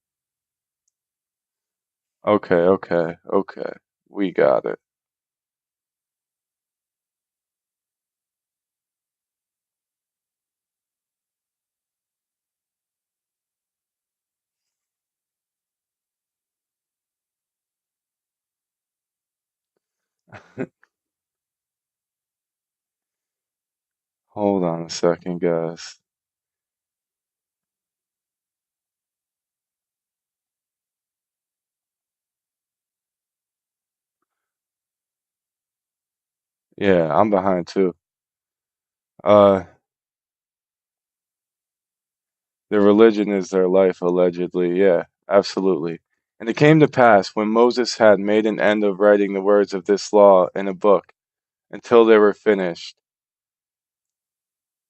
Okay, okay, okay. We got it. Hold on a second, guys. Yeah, I'm behind too. Uh, their religion is their life, allegedly. Yeah, absolutely. And it came to pass when Moses had made an end of writing the words of this law in a book until they were finished.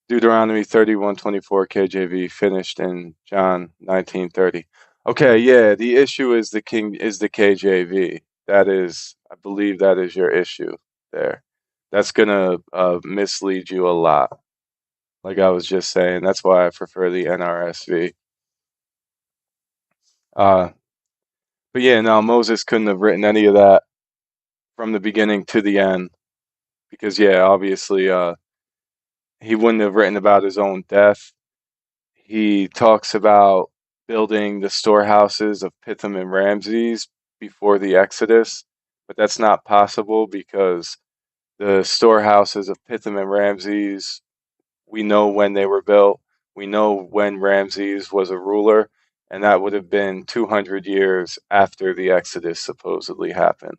Deuteronomy 31:24 KJV finished in John 19:30. Okay, yeah, the issue is the KJV. That is, I believe that is your issue there. That's gonna mislead you a lot. Like I was just saying, that's why I prefer the NRSV. Uh, but yeah, no, Moses couldn't have written any of that from the beginning to the end because yeah, obviously he wouldn't have written about his own death. He talks about building the storehouses of Pithom and Ramses before the Exodus, but that's not possible because the storehouses of Pithom and Ramses, we know when they were built. We know when Ramses was a ruler, and that would have been 200 years after the Exodus supposedly happened.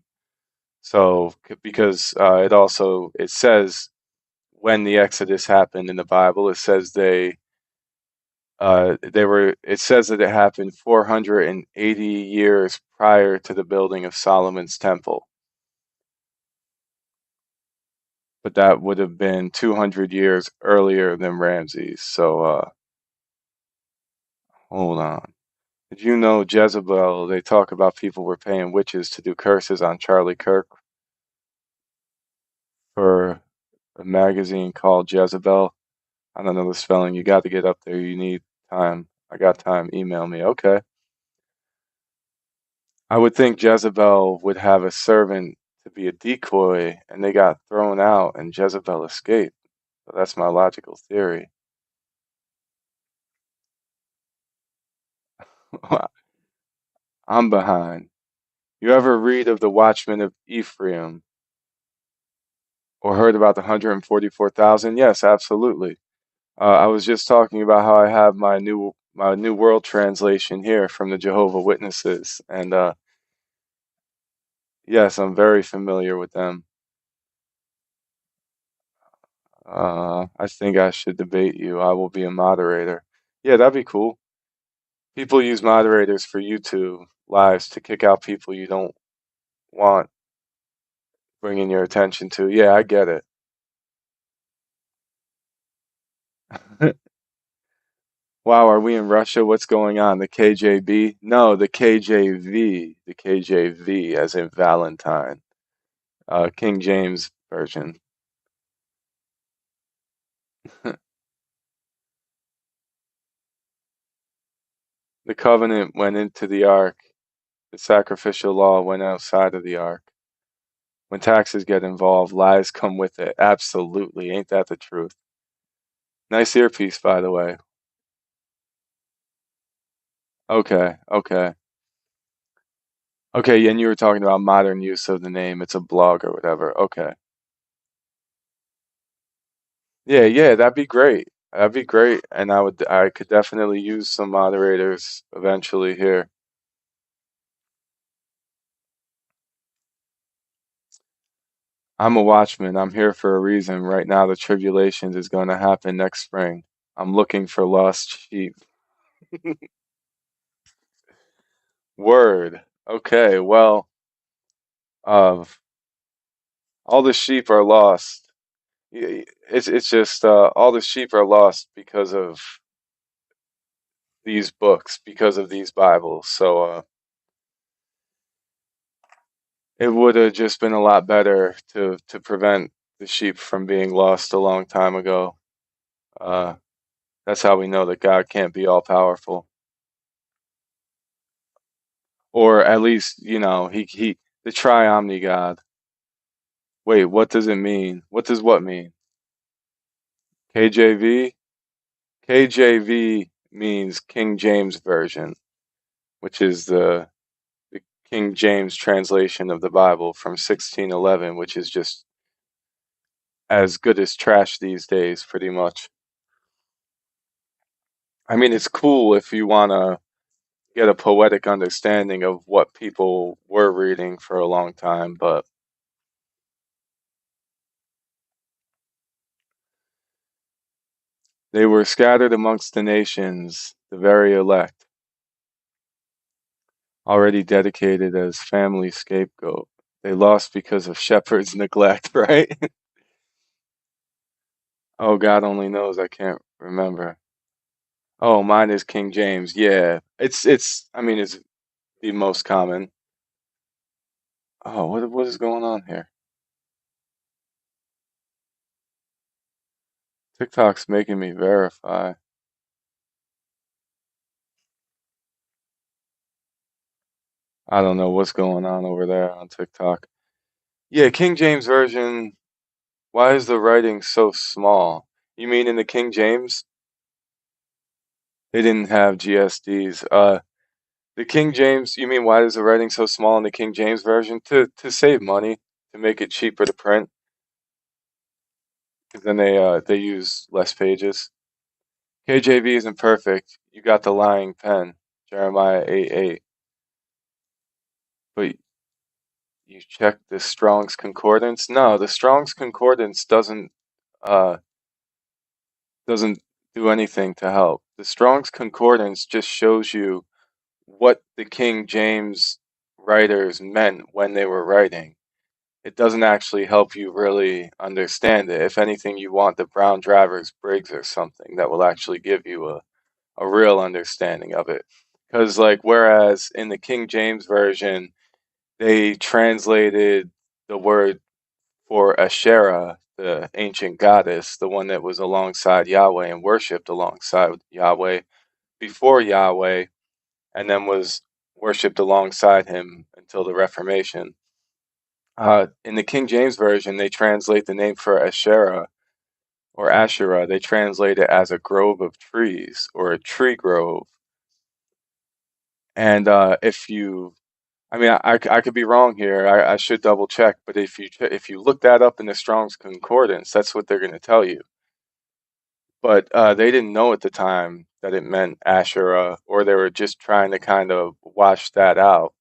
So, because it says when the Exodus happened in the Bible, it says it says that it happened 480 years prior to the building of Solomon's temple, but that would have been 200 years earlier than Ramses. So, hold on. Did you know Jezebel? They talk about people were paying witches to do curses on Charlie Kirk for a magazine called Jezebel. I don't know the spelling. You got to get up there. You need time. I got time. Email me. Okay. I would think Jezebel would have a servant to be a decoy, and they got thrown out, and Jezebel escaped. So that's my logical theory. I'm behind. You ever read of the Watchmen of Ephraim or heard about the 144,000? Yes, absolutely. I was just talking about how I have my new world translation here from the Jehovah Witnesses, and Yes, I'm very familiar with them. I think I should debate you. I will be a moderator. Yeah, that'd be cool. People use moderators for YouTube lives to kick out people you don't want bringing your attention to. Yeah, I get it. Wow, are we in Russia? What's going on? The KJB? No, the KJV. The KJV, as in Valentine. King James Version. The covenant went into the ark. The sacrificial law went outside of the ark. When taxes get involved, lies come with it. Absolutely. Ain't that the truth? Nice earpiece, by the way. Okay, okay. Okay, and you were talking about modern use of the name. It's a blog or whatever. Okay. Yeah, yeah, that'd be great. That'd be great. And I could definitely use some moderators eventually here. I'm a watchman. I'm here for a reason. Right now, the tribulations is going to happen next spring. I'm looking for lost sheep. Word. Okay, well, of all the sheep are lost. It's just all the sheep are lost because of these books, because of these Bibles. So it would have just been a lot better to prevent the sheep from being lost a long time ago. Uh, that's how we know that God can't be all powerful, or at least he the triomni God. Wait, what does it mean? What does what mean? KJV? KJV means King James Version, which is the King James translation of the Bible from 1611, which is just as good as trash these days, pretty much. I mean, it's cool if you want to get a poetic understanding of what people were reading for a long time, but they were scattered amongst the nations, the very elect, already dedicated as family scapegoat. They lost because of shepherd's neglect, right? Oh, God only knows. I can't remember. Oh, mine is King James. Yeah, I mean, it's the most common. Oh, what is going on here? TikTok's making me verify. I don't know what's going on over there on TikTok. Yeah, King James Version. Why is the writing so small? You mean in the King James? They didn't have GSDs. The King James, you mean why is the writing so small in the King James Version? To save money, to make it cheaper to print, because then they use less pages. KJV isn't perfect. You got the lying pen, Jeremiah 8:8. But you check the Strong's Concordance? No, the Strong's Concordance uh doesn't do anything to help. The Strong's Concordance just shows you what the King James writers meant when they were writing. It doesn't actually help you really understand it. If anything, you want the Brown Drivers Briggs or something that will actually give you a real understanding of it. Because, like, whereas in the King James Version, they translated the word for Asherah, the ancient goddess, the one that was alongside Yahweh and worshipped alongside Yahweh before Yahweh, and then was worshipped alongside him until the Reformation. In the King James Version, they translate the name for Asherah or Asherah, they translate it as a grove of trees or a tree grove. And if you I mean, I could be wrong here. I should double check. But if you look that up in the Strong's Concordance, that's what they're going to tell you. But they didn't know at the time that it meant Asherah, or they were just trying to kind of wash that out.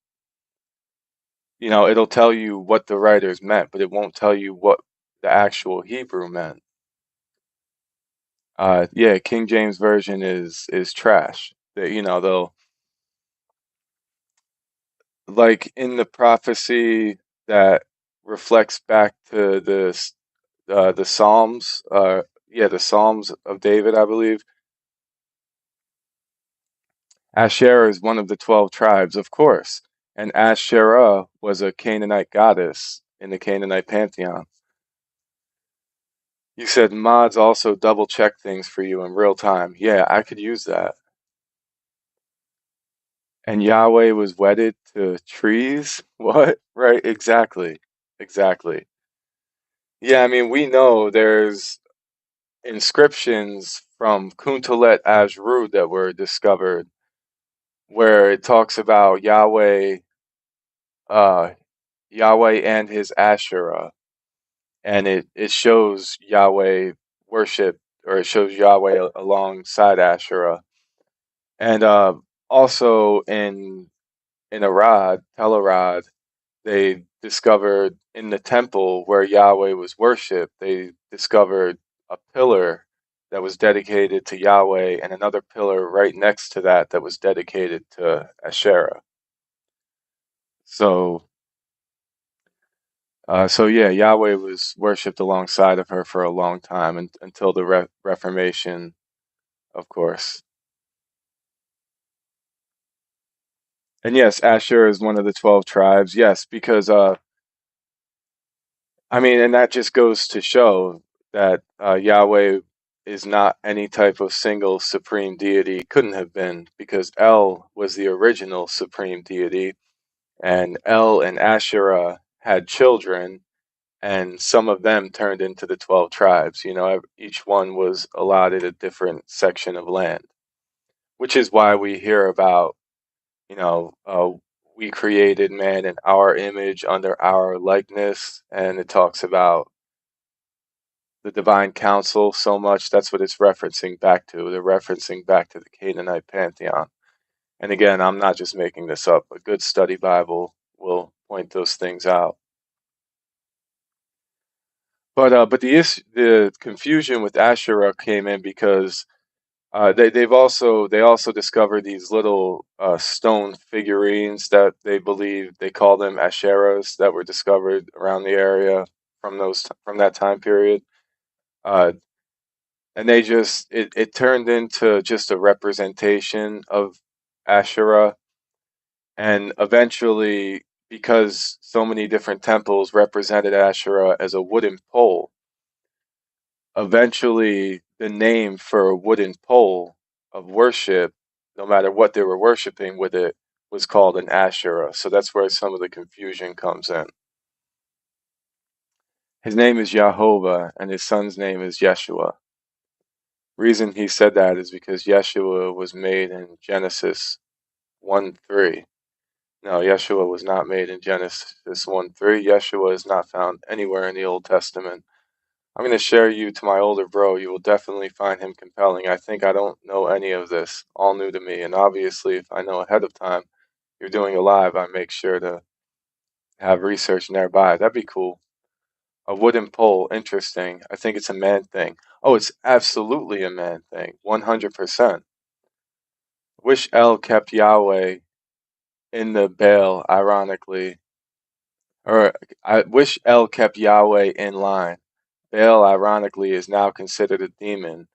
It'll tell you what the writers meant, but it won't tell you what the actual Hebrew meant. Yeah, King James version is trash. They'll, like, in the prophecy that reflects back to the Psalms, yeah, the Psalms of David, I believe. Asherah is one of the 12 tribes, of course, and Asherah was a Canaanite goddess in the Canaanite pantheon. You said mods also double check things for you in real time. Yeah, I could use that. And Yahweh was wedded to trees? What? Right, exactly. Exactly. Yeah, I mean, we know there's inscriptions from Kuntalet Ajrud that were discovered where it talks about uh, Yahweh and his Asherah, and it shows Yahweh worship, or it shows Yahweh alongside Asherah, and also in Arad, Tel Arad, they discovered in the temple where Yahweh was worshipped, they discovered a pillar that was dedicated to Yahweh and another pillar right next to that that was dedicated to Asherah. So, so yeah, Yahweh was worshipped alongside of her for a long time until the Reformation, of course. And yes, Asher is one of the 12 tribes. Yes, because I mean, and that just goes to show that Yahweh is not any type of single supreme deity. Couldn't have been, because El was the original supreme deity, and El and Asherah had children, and some of them turned into the 12 tribes. Each one was allotted a different section of land, which is why we hear about, you know, uh, we created man in our image under our likeness, and it talks about the divine council so much. That's what it's referencing back to. They're referencing back to the Canaanite pantheon. And again, I'm not just making this up. A good study Bible will point those things out. But the confusion with Asherah came in because they also discovered these little stone figurines that they believe they call them Asherahs that were discovered around the area from that time period. Uh, and it turned into just a representation of Asherah, and eventually, because so many different temples represented Asherah as a wooden pole, eventually the name for a wooden pole of worship, no matter what they were worshiping with it, was called an Asherah. So that's where some of the confusion comes in. His name is Jehovah, and his son's name is Yeshua. Reason he said that is because Yeshua was made in Genesis 1:3. No, Yeshua was not made in Genesis 1:3. Yeshua is not found anywhere in the Old Testament. I'm going to share you to my older bro. You will definitely find him compelling. I think I don't know any of this, all new to me. And obviously, if I know ahead of time you're doing a live, I make sure to have research nearby. That'd be cool. A wooden pole, interesting. I think it's a man thing. Oh, it's absolutely a man thing, 100%. Wish El kept Yahweh in the Baal, ironically. Or I wish El kept Yahweh in line. Baal, ironically, is now considered a demon.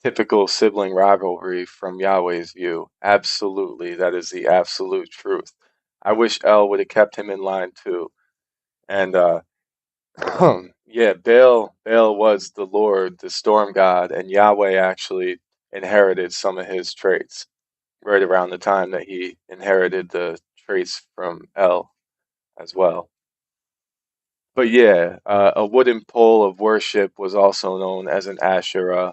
Typical sibling rivalry from Yahweh's view. Absolutely, that is the absolute truth. I wish El would have kept him in line too. And yeah, Baal was the Lord, the storm god, and Yahweh actually inherited some of his traits right around the time that he inherited the traits from El as well. But yeah, a wooden pole of worship was also known as an Asherah,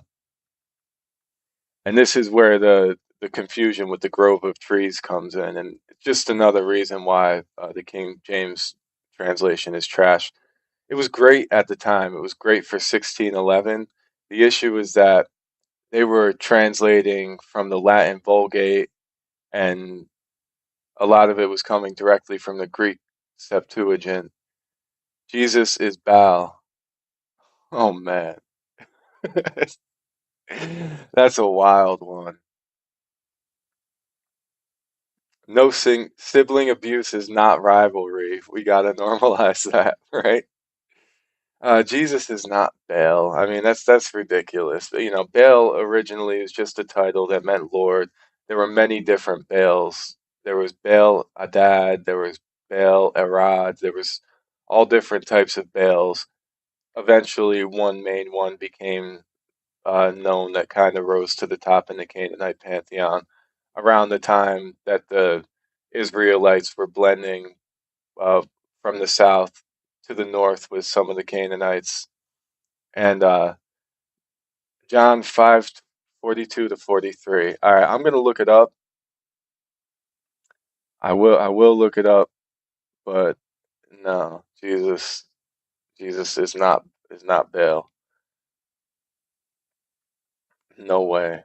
and this is where the confusion with the grove of trees comes in, and just another reason why the King James translation is trash. It was great at the time. It was great for 1611. The issue is that they were translating from the Latin Vulgate, and a lot of it was coming directly from the Greek Septuagint. Jesus is Baal. Oh man. That's a wild one. No sibling abuse is not rivalry. We gotta normalize that, right? Jesus is not Baal. I mean, that's ridiculous. You know, Baal originally is just a title that meant Lord. There were many different Baals. There was Baal Adad. There was Baal Arad. There was all different types of Baals. Eventually, one main one became known that kind of rose to the top in the Canaanite pantheon around the time that the Israelites were blending uh, from the south to the north with some of the Canaanites. And John 5:42 to 43. All right, I'm gonna look it up. I will look it up, but no, Jesus is not Baal. No way.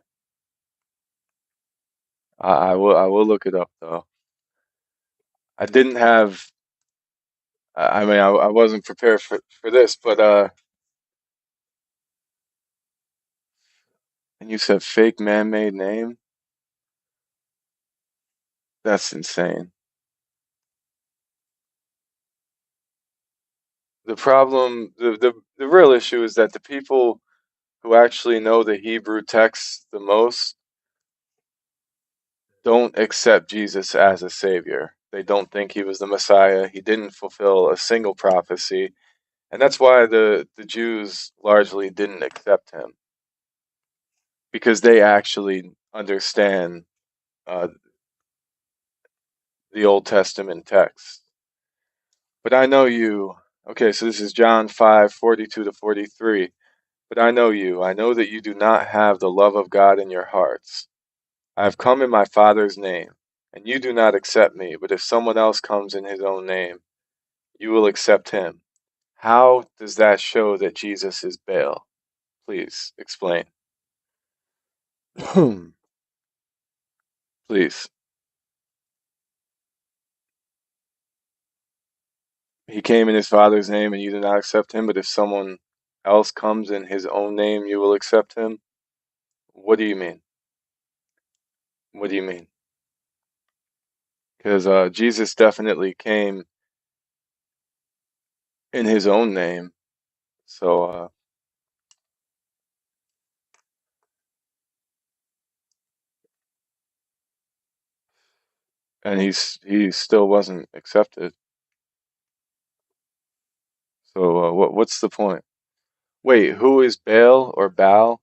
I will look it up though. I didn't have I mean I wasn't prepared for this, but and you said fake man-made name? That's insane. The real issue is that the people who actually know the Hebrew text the most don't accept Jesus as a savior. They don't think he was the Messiah. He didn't fulfill a single prophecy, and that's why the Jews largely didn't accept him because they actually understand uh, the Old Testament text. But I know you. Okay, so this is John 5:42 to 43. But I know you. I know that you do not have the love of God in your hearts. I have come in my Father's name, and you do not accept me. But if someone else comes in his own name, you will accept him. How does that show that Jesus is Baal? Please explain. Please. He came in his Father's name, and you do not accept him. But if someone else comes in his own name, you will accept him. What do you mean? What do you mean? Because Jesus definitely came in his own name. So, and he still wasn't accepted. So, what's the point? Wait, who is Baal or Baal?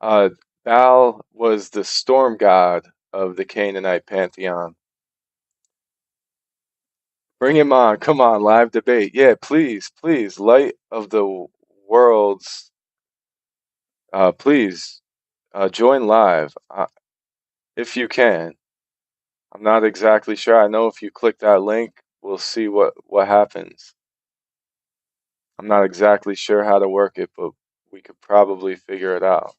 Uh, Baal was the storm god of the Canaanite pantheon. Bring him on. Come on, live debate. Yeah, please, please. Light of the worlds. Please join live if you can. I'm not exactly sure. I know if you click that link, we'll see what happens. I'm not exactly sure how to work it, but we could probably figure it out.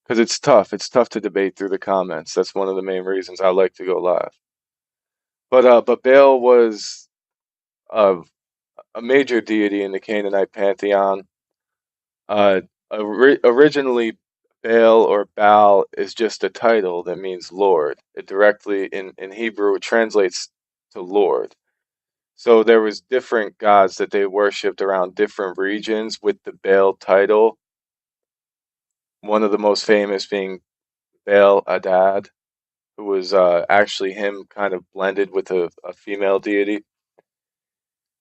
Because it's tough. It's tough to debate through the comments. That's one of the main reasons I like to go live. But Baal was a, a major deity in the Canaanite pantheon. Uh, Originally, Baal or Baal is just a title that means Lord. It directly in Hebrew it translates to Lord. So there was different gods that they worshipped around different regions with the Baal title. One of the most famous being Baal Adad, who was actually him kind of blended with a female deity.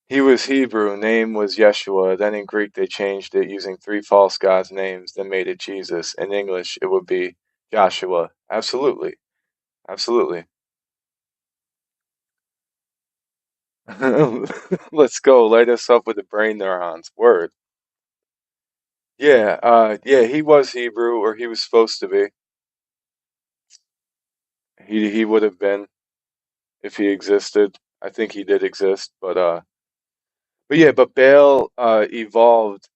He was Hebrew, name was Yeshua. Then in Greek they changed it using three false gods' names, then made it Jesus. In English it would be Joshua. Absolutely. Absolutely. Let's go. Light us up with the brain neurons. Word. Yeah, he was Hebrew, or he was supposed to be. He would have been if he existed. I think he did exist, but Baal evolved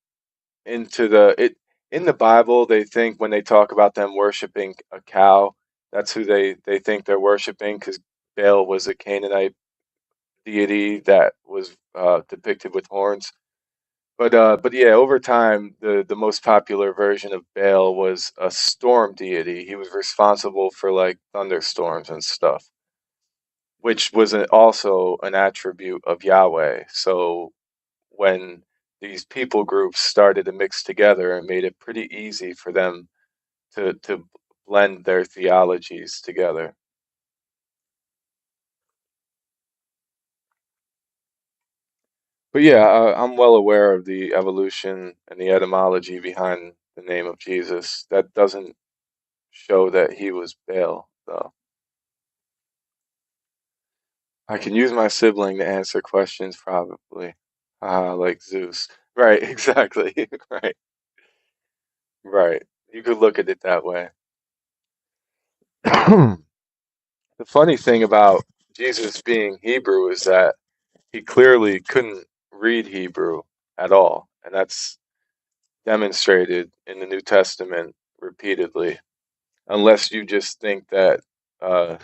into the it in the Bible. They think when they talk about them worshiping a cow, That's who they think they're worshiping, because Baal was a Canaanite deity that was depicted with horns. But yeah, over time, the most popular version of Baal was a storm deity. He was responsible for like thunderstorms and stuff, which was also an attribute of Yahweh. So when these people groups started to mix together, it made it pretty easy for them to blend their theologies together. But yeah, I'm well aware of the evolution and the etymology behind the name of Jesus. That doesn't show that he was Baal, though. I can use my sibling to answer questions, probably. Like Zeus. Right, exactly. Right, right. You could look at it that way. The funny thing about Jesus being Hebrew is that he clearly couldn't read Hebrew at all, and that's demonstrated in the New Testament repeatedly. Unless you just think that uh,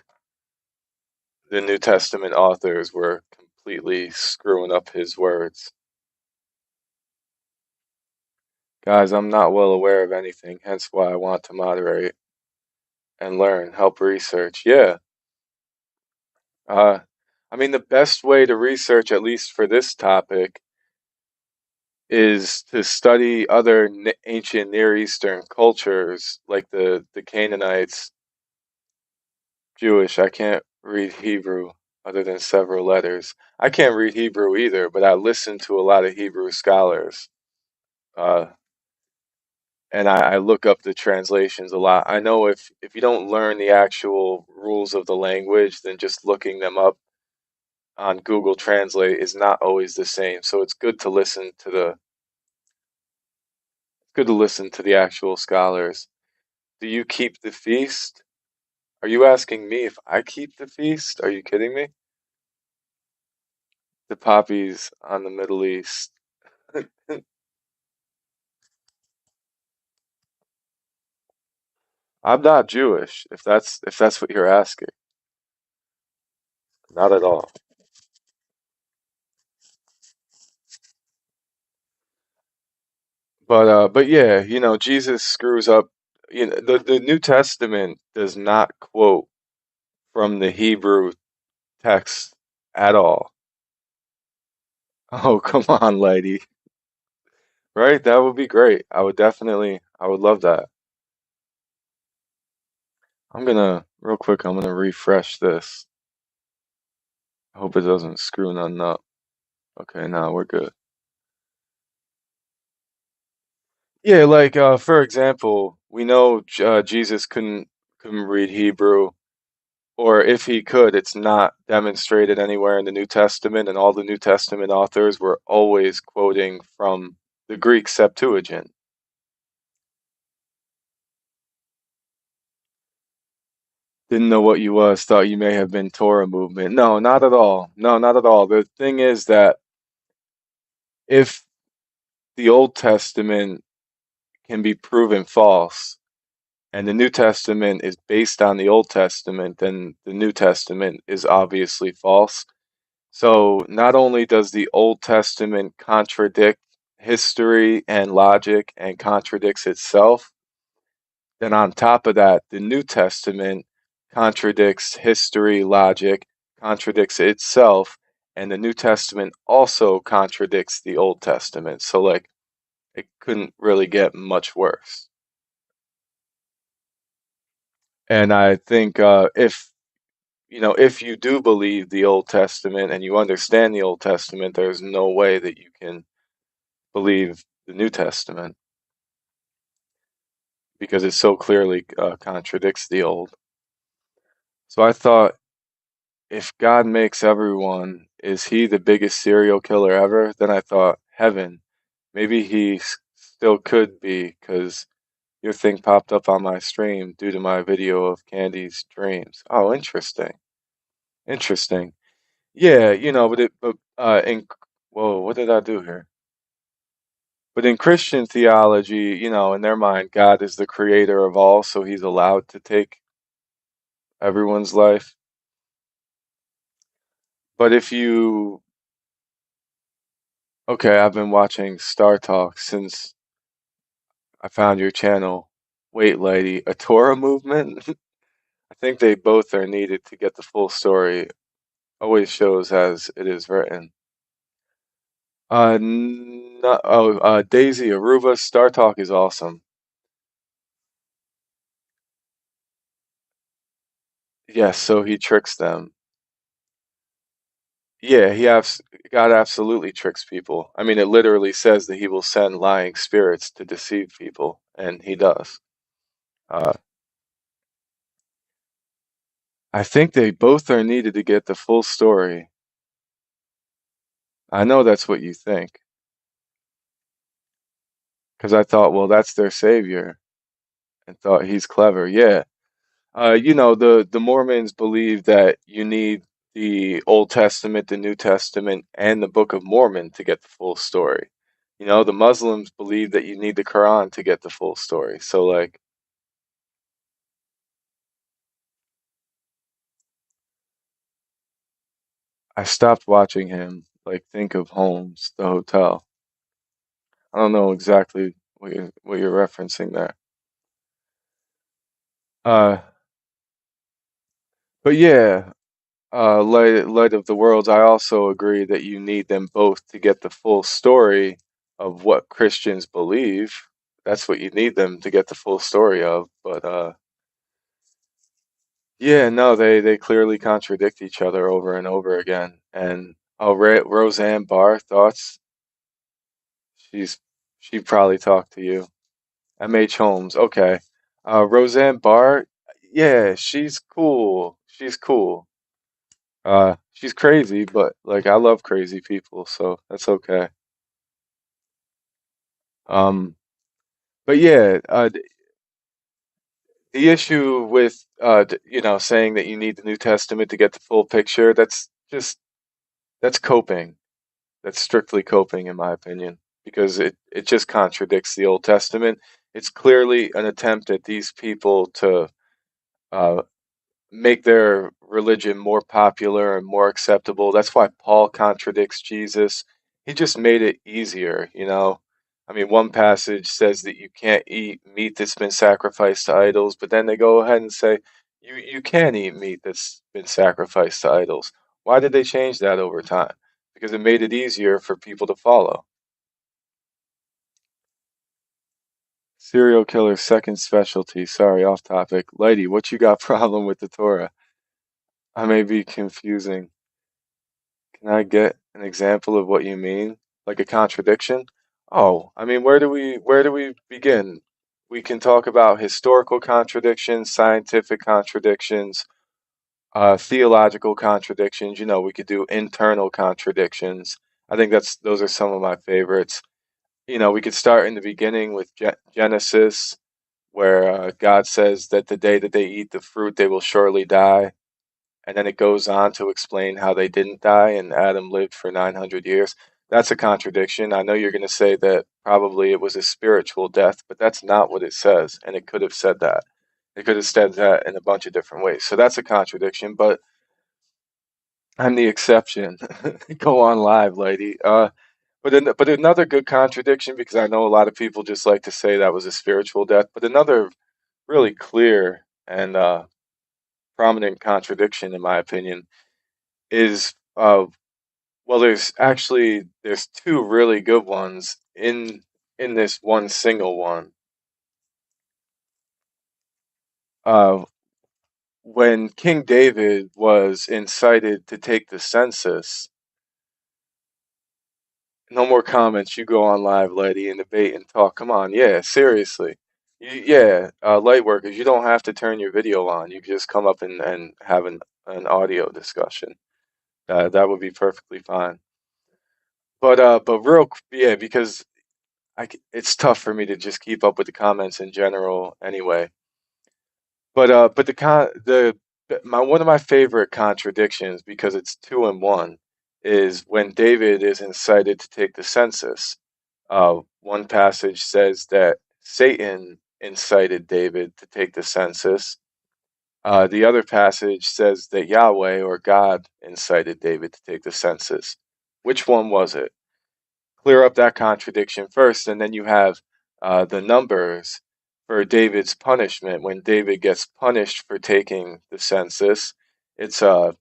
the New Testament authors were completely screwing up his words. Guys, I'm not well aware of anything, hence why I want to moderate and learn, help research. Yeah. Uh, I mean, the best way to research, at least for this topic, is to study other ancient Near Eastern cultures like the Canaanites, Jewish. I can't read Hebrew other than several letters. I can't read Hebrew either, but I listen to a lot of Hebrew scholars. Uh, and I look up the translations a lot. I know if you don't learn the actual rules of the language, then just looking them up on Google Translate is not always the same. So it's good to listen to the actual scholars. Do you keep the feast? Are you asking me if I keep the feast? Are you kidding me? The poppies on the Middle East. I'm not Jewish, if that's what you're asking. Not at all. But yeah, Jesus screws up. The New Testament does not quote from the Hebrew text at all. Oh, come on, lady. Right? That would be great. I would love that. Real quick, I'm gonna refresh this. I hope it doesn't screw nothing up. Okay, now we're good. Yeah, like for example, we know Jesus couldn't read Hebrew, or if he could, it's not demonstrated anywhere in the New Testament, and all the New Testament authors were always quoting from the Greek Septuagint. Didn't know what you was, thought you may have been Torah movement. No, not at all. No, not at all. The thing is that if the Old Testament can be proven false, and the New Testament is based on the Old Testament, then the New Testament is obviously false. So not only does the Old Testament contradict history and logic and contradicts itself, then on top of that, the New Testament contradicts history, logic, contradicts itself, and the New Testament also contradicts the Old Testament. So like it couldn't really get much worse. And I think if you do believe the Old Testament and you understand the Old Testament, there's no way that you can believe the New Testament because it so clearly contradicts the Old. So I thought, if God makes everyone, is he the biggest serial killer ever? Then I thought, heaven, maybe he still could be, because your thing popped up on my stream due to my video of Candy's dreams. Oh, interesting. Interesting. Yeah, whoa, what did I do here? But in Christian theology, in their mind, God is the creator of all, so he's allowed to take. everyone's life. But if you, okay, I've been watching Star Talk since I found your channel. Wait, lady, a Torah movement? I think they both are needed to get the full story. Always shows as it is written. Daisy Aruba, Star Talk is awesome. Yes, so he tricks them. Yeah, God absolutely tricks people. I mean, it literally says that he will send lying spirits to deceive people, and he does. Uh, I think they both are needed to get the full story. I know that's what you think, because I thought, well, that's their savior, and thought he's clever. Yeah. The Mormons believe that you need the Old Testament, the New Testament, and the Book of Mormon to get the full story. The Muslims believe that you need the Quran to get the full story. So, like, I stopped watching him. Like, think of Holmes, the hotel. I don't know exactly what you're referencing there. Uh, but yeah, Light of the Worlds, I also agree that you need them both to get the full story of what Christians believe. That's what you need them to get the full story of. But yeah, no, they clearly contradict each other over and over again. And Roseanne Barr, thoughts? She's she probably talked to you. M.H. Holmes, okay. Roseanne Barr, yeah, she's cool. She's cool. She's crazy, but like I love crazy people, so that's okay. Um, but yeah, the issue with saying that you need the New Testament to get the full picture, that's coping. That's strictly coping, in my opinion, because it just contradicts the Old Testament. It's clearly an attempt at these people to uh, make their religion more popular and more acceptable. That's why Paul contradicts Jesus. He just made it easier. I mean, one passage says that you can't eat meat that's been sacrificed to idols, but then they go ahead and say you can eat meat that's been sacrificed to idols. Why did they change that over time? Because it made it easier for people to follow. Serial killer second specialty. Sorry, off topic. Lady, what you got problem with the Torah? I may be confusing. Can I get an example of what you mean? Like a contradiction? Oh, I mean, where do we begin? We can talk about historical contradictions, scientific contradictions, theological contradictions. We could do internal contradictions. I think those are some of my favorites. We could start in the beginning with Genesis, where God says that the day that they eat the fruit, they will surely die. And then it goes on to explain how they didn't die and Adam lived for 900 years. That's a contradiction. I know you're going to say that probably it was a spiritual death, but that's not what it says. And it could have said that. It could have said that in a bunch of different ways. So that's a contradiction, but I'm the exception. Go on live, lady. But another good contradiction, because I know a lot of people just like to say that was a spiritual death, but another really clear and prominent contradiction, in my opinion, is well, there's two really good ones in this one single one. Uh, when King David was incited to take the census, no more comments. You go on live, lady, and debate and talk. Come on, yeah, seriously. Yeah, light workers, you don't have to turn your video on. You can just come up and have an audio discussion. That would be perfectly fine. But yeah, because it's tough for me to just keep up with the comments in general anyway. But one of my favorite contradictions, because it's two in one, is when David is incited to take the census. One passage says that Satan incited David to take the census, The other passage says that Yahweh or God incited David to take the census. Which one was it? Clear up that contradiction first, and then you have the numbers for David's punishment. When David gets punished for taking the census, it's 3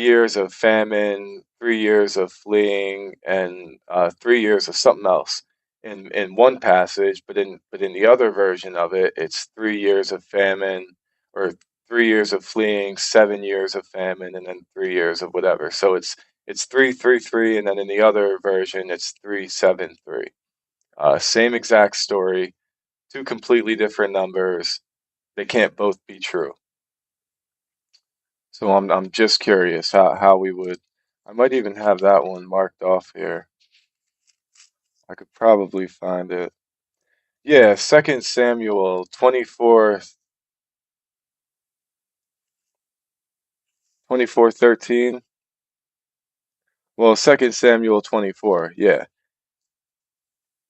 years of famine, 3 years of fleeing, and 3 years of something else in one passage. But in the other version of it, it's 3 years of famine, or 3 years of fleeing, 7 years of famine, and then 3 years of whatever. So it's 333, and then in the other version, it's 373. Same exact story, two completely different numbers. They can't both be true. So I'm just curious how we would. I might even have that one marked off here. I could probably find it. Yeah, Second Samuel 24:13. Well, Second Samuel 24. Yeah.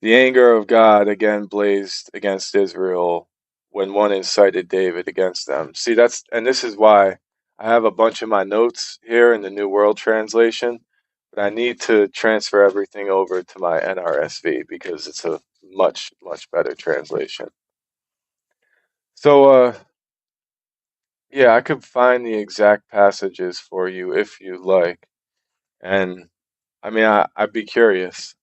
The anger of God again blazed against Israel when one incited David against them. See, and this is why I have a bunch of my notes here in the New World Translation, but I need to transfer everything over to my NRSV because it's a much, much better translation. So, yeah, I could find the exact passages for you if you like. And I mean, I'd be curious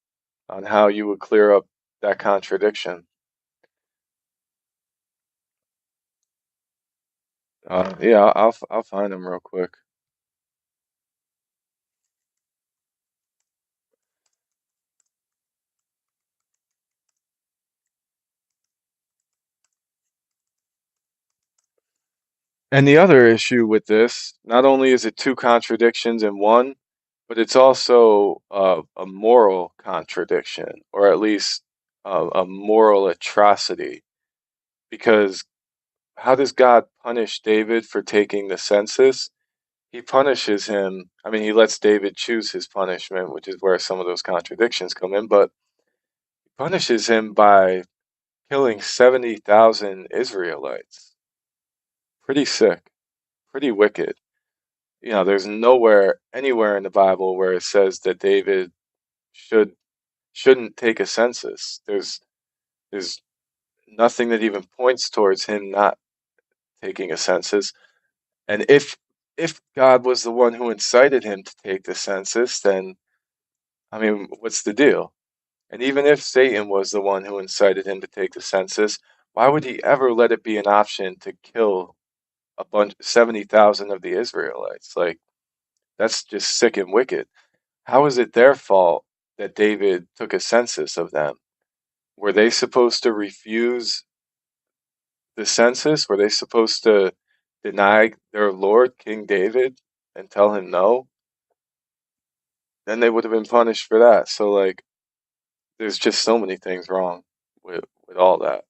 on how you would clear up that contradiction. Yeah, I'll find them real quick. And the other issue with this, not only is it two contradictions in one, but it's also a moral contradiction, or at least a moral atrocity. Because how does God punish David for taking the census? He punishes him. I mean, he lets David choose his punishment, which is where some of those contradictions come in, but he punishes him by killing 70,000 Israelites. Pretty sick, pretty wicked. There's nowhere anywhere in the Bible where it says that David should shouldn't take a census. There's nothing that even points towards him not taking a census. And if God was the one who incited him to take the census, then I mean, what's the deal? And even if Satan was the one who incited him to take the census, why would he ever let it be an option to kill 70,000 of the Israelites? Like, that's just sick and wicked. How is it their fault that David took a census of them? Were they supposed to refuse the census? Were they supposed to deny their Lord, King David, and tell him no? Then they would have been punished for that. So, like, there's just so many things wrong with all that.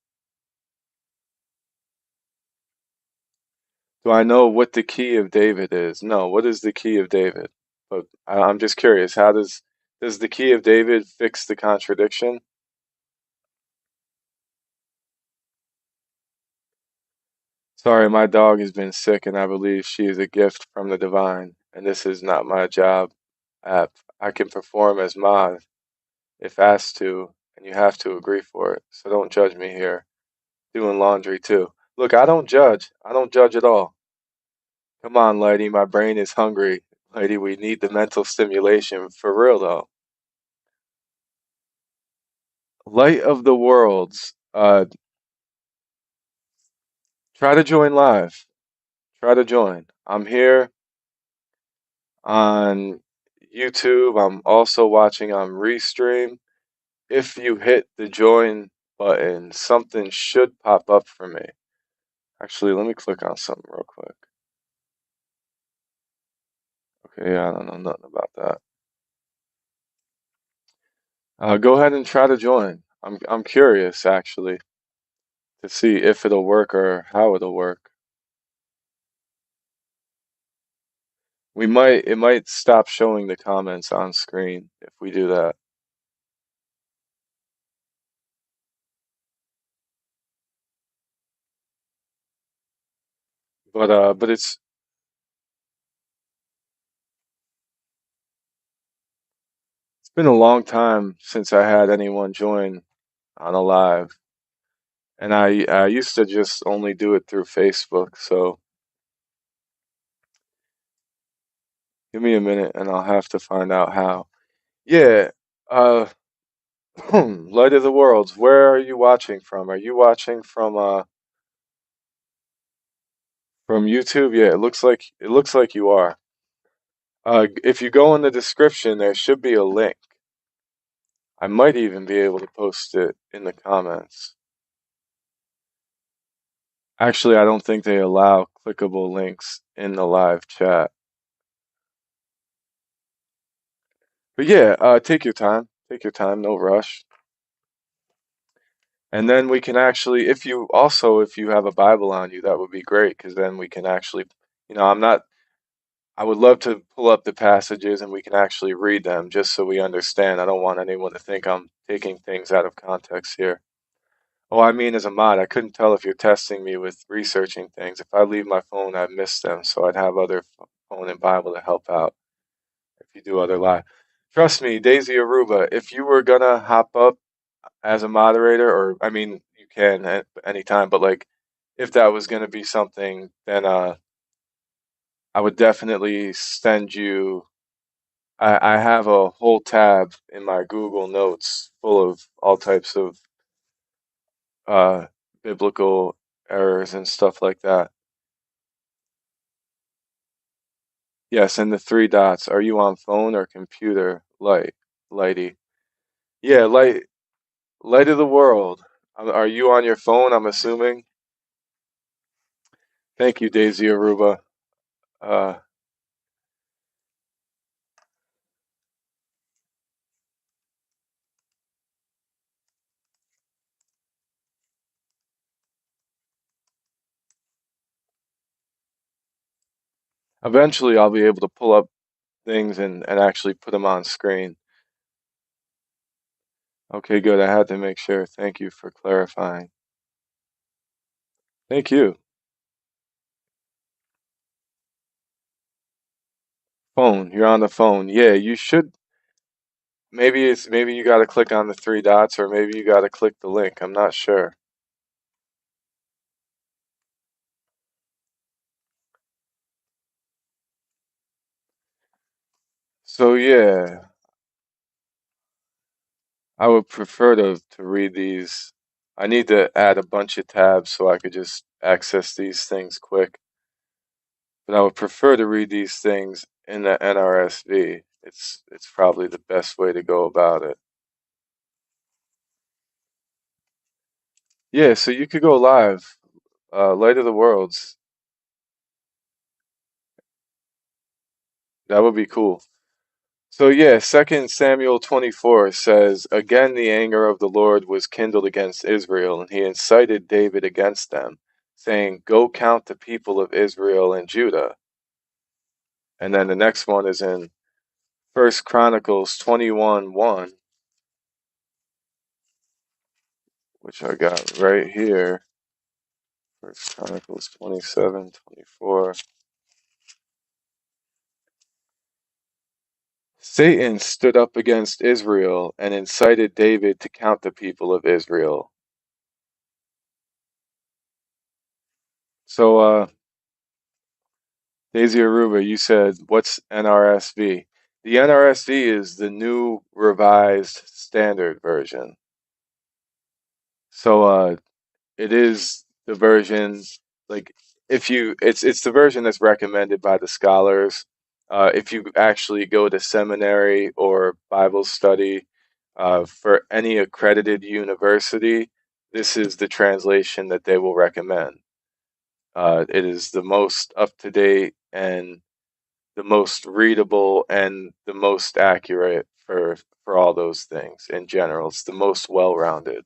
Do I know what the key of David is? No, what is the key of David? But I'm just curious, how does the key of David fix the contradiction? Sorry, my dog has been sick, and I believe she is a gift from the divine, and this is not my job. I can perform as mod if asked to, and you have to agree for it. So don't judge me here. Doing laundry too. Look, I don't judge. I don't judge at all. Come on, lady, my brain is hungry. Lady, we need the mental stimulation for real though. Light of the worlds. Try to join live. Try to join. I'm here on YouTube. I'm also watching on Restream. If you hit the join button, something should pop up for me. Actually, let me click on something real quick. Okay, yeah, I don't know nothing about that. Go ahead and try to join. I'm curious actually to see if it'll work or how it'll work. It might stop showing the comments on screen if we do that. but it's been a long time since I had anyone join on a live, and I used to just only do it through Facebook. So give me a minute, and I'll have to find out how. Yeah, uh, Light of the Worlds. Where are you watching from? Are you watching from YouTube? Yeah, it looks like you are. If you go in the description, there should be a link. I might even be able to post it in the comments. Actually, I don't think they allow clickable links in the live chat. But yeah, take your time. Take your time, no rush. And then we can actually, if you have a Bible on you, that would be great because then we can actually, I'm not, I would love to pull up the passages and we can actually read them just so we understand. I don't want anyone to think I'm taking things out of context here. Oh, I mean, as a mod, I couldn't tell if you're testing me with researching things. If I leave my phone, I'd miss them, so I'd have other phone and Bible to help out if you do other live. Trust me, Daisy Aruba, if you were gonna hop up as a moderator, or I mean, you can at any time, but like, if that was gonna be something, then I would definitely send you. I have a whole tab in my Google Notes full of all types of uh biblical errors and stuff like that. Yes, and the three dots. Are you on phone or computer? Lighty. Yeah, light of the world. Are you on your phone? I'm assuming. Thank you, Daisy Aruba. Uh, Eventually, I'll be able to pull up things and actually put them on screen. Okay, good. I had to make sure. Thank you for clarifying. Thank you. Phone. You're on the phone. Yeah, you should. Maybe you got to click on the three dots, or maybe you got to click the link. I'm not sure. So yeah, I would prefer to read these. I need to add a bunch of tabs so I could just access these things quick. But I would prefer to read these things in the NRSV. It's probably the best way to go about it. Yeah, so you could go live. Light of the Worlds. That would be cool. So yeah, Second Samuel 24 says, "Again the anger of the Lord was kindled against Israel, and he incited David against them, saying, 'Go count the people of Israel and Judah.'" And then the next one is in First Chronicles 21:1, which I got right here. First Chronicles 27:24. Satan stood up against Israel and incited David to count the people of Israel. So, Daisy Aruba, you said, what's NRSV? The NRSV is the new revised standard version. So, it is the version, like, if you it's the version that's recommended by the scholars. If you actually go to seminary or Bible study for any accredited university, this is the translation that they will recommend. It is the most up to date and the most readable and the most accurate for all those things in general. It's the most well-rounded.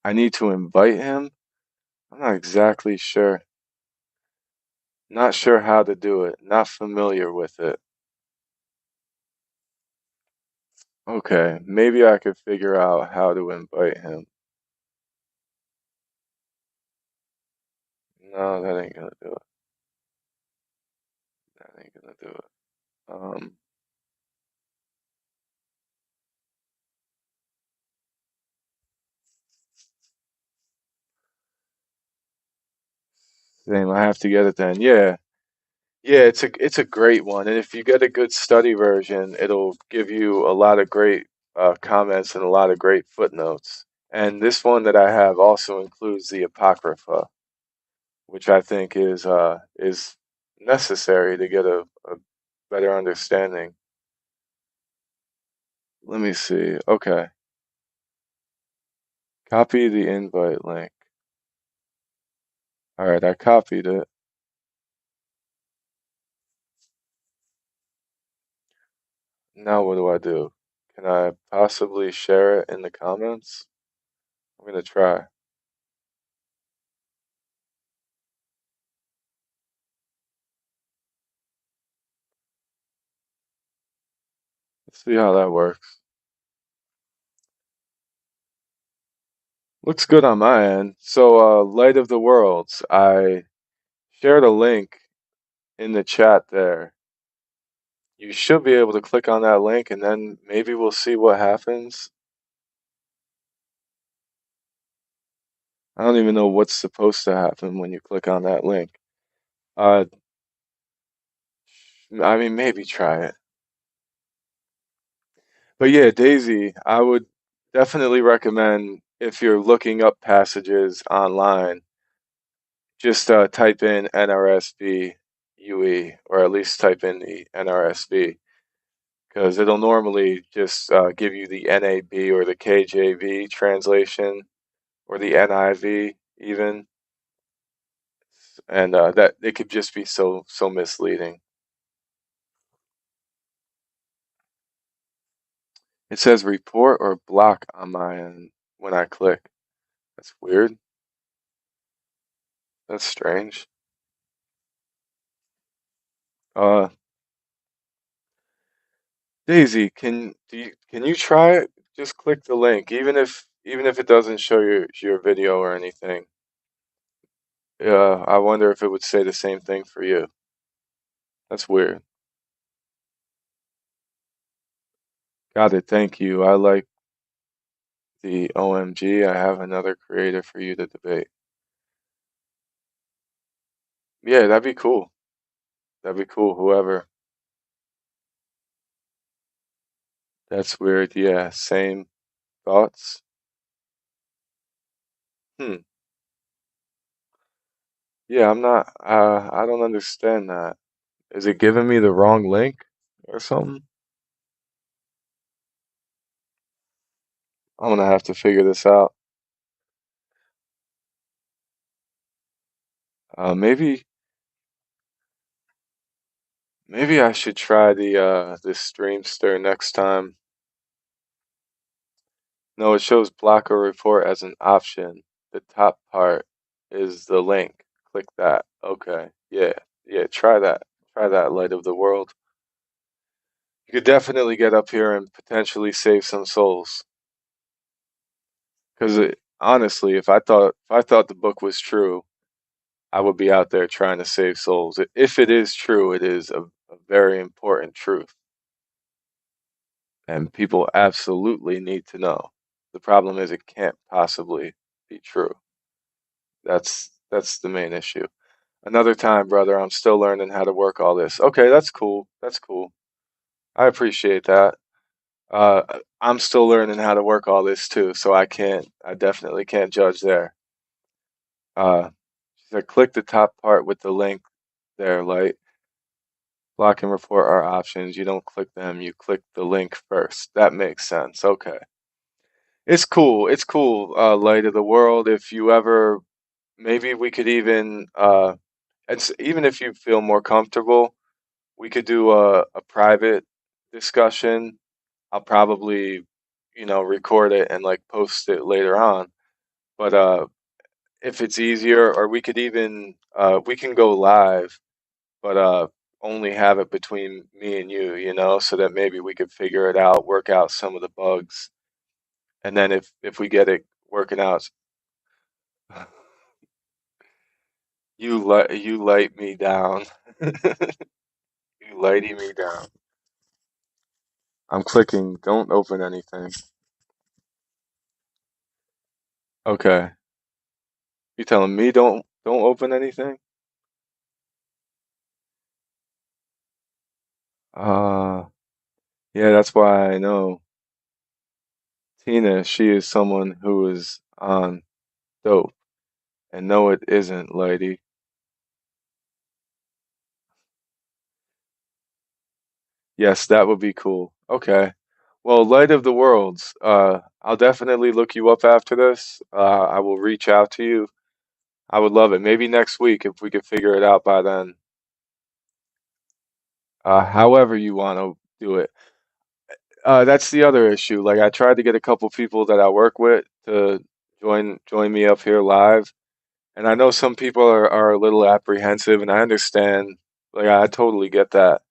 I need to invite him. I'm not exactly sure. Not sure how to do it. Not familiar with it. Okay, maybe I could figure out how to invite him. No, that ain't gonna do it. That ain't gonna do it. Same. I have to get it then. Yeah. Yeah, it's a great one, and if you get a good study version, it'll give you a lot of great comments and a lot of great footnotes. And this one that I have also includes the Apocrypha, which I think is necessary to get a better understanding. Let me see. Okay, copy the invite link. All right, I copied it. Now what do I do? Can I possibly share it in the comments? I'm gonna try. Let's see how that works. Looks good on my end. So, Light of the Worlds, I shared a link in the chat there. You should be able to click on that link and then maybe we'll see what happens. I don't even know what's supposed to happen when you click on that link. Uh, I mean, maybe try it. But yeah, Daisy, I would definitely recommend if you're looking up passages online, just type in NRSV UE, or at least type in the NRSV, because it'll normally just give you the NAB or the KJV translation or the NIV even, and that it could just be so misleading. It says report or block on my end when I click. That's weird. That's strange. Uh, Daisy, can you try it? Just click the link, even if it doesn't show your video or anything. I wonder if it would say the same thing for you. That's weird. Got it. Thank you. I like the OMG. I have another creator for you to debate. Yeah, that'd be cool. That'd be cool. Whoever. That's weird. Yeah, same thoughts. Hmm. Yeah, I'm not. I don't understand that. Is it giving me the wrong link or something? I'm gonna have to figure this out. Maybe maybe I should try the Streamster next time. No, it shows block or report as an option. The top part is the link. Click that. Okay. Yeah. Yeah, try that. Try that, Light of the World. You could definitely get up here and potentially save some souls. Because honestly, if I thought the book was true, I would be out there trying to save souls. If it is true, it is a very important truth, and people absolutely need to know. The problem is it can't possibly be true. That's the main issue. Another time, brother, I'm still learning how to work all this. Okay, that's cool. That's cool. I appreciate that. I'm still learning how to work all this too, so I definitely can't judge there. Uh, she said, click the top part with the link there, like block and report are options. You don't click them, you click the link first. That makes sense. Okay. It's cool. It's cool, Light of the World. If you ever, maybe we could even, even if you feel more comfortable, we could do a private discussion. I'll probably, record it and like post it later on. But if it's easier, or we could even we can go live, but only have it between me and you, so that maybe we could figure it out, work out some of the bugs, and then if we get it working out, You light me down. You lighting me down. I'm clicking. Don't open anything. Okay. You telling me don't open anything? Uh, yeah, that's why I know Tina, she is someone who is on dope. And no, it isn't, lady. Yes, that would be cool. Okay. Well, Light of the Worlds, I'll definitely look you up after this. I will reach out to you. I would love it. Maybe next week if we could figure it out by then. However you want to do it. That's the other issue. Like I tried to get a couple people that I work with to join me up here live, and I know some people are a little apprehensive, and I understand. Like I totally get that.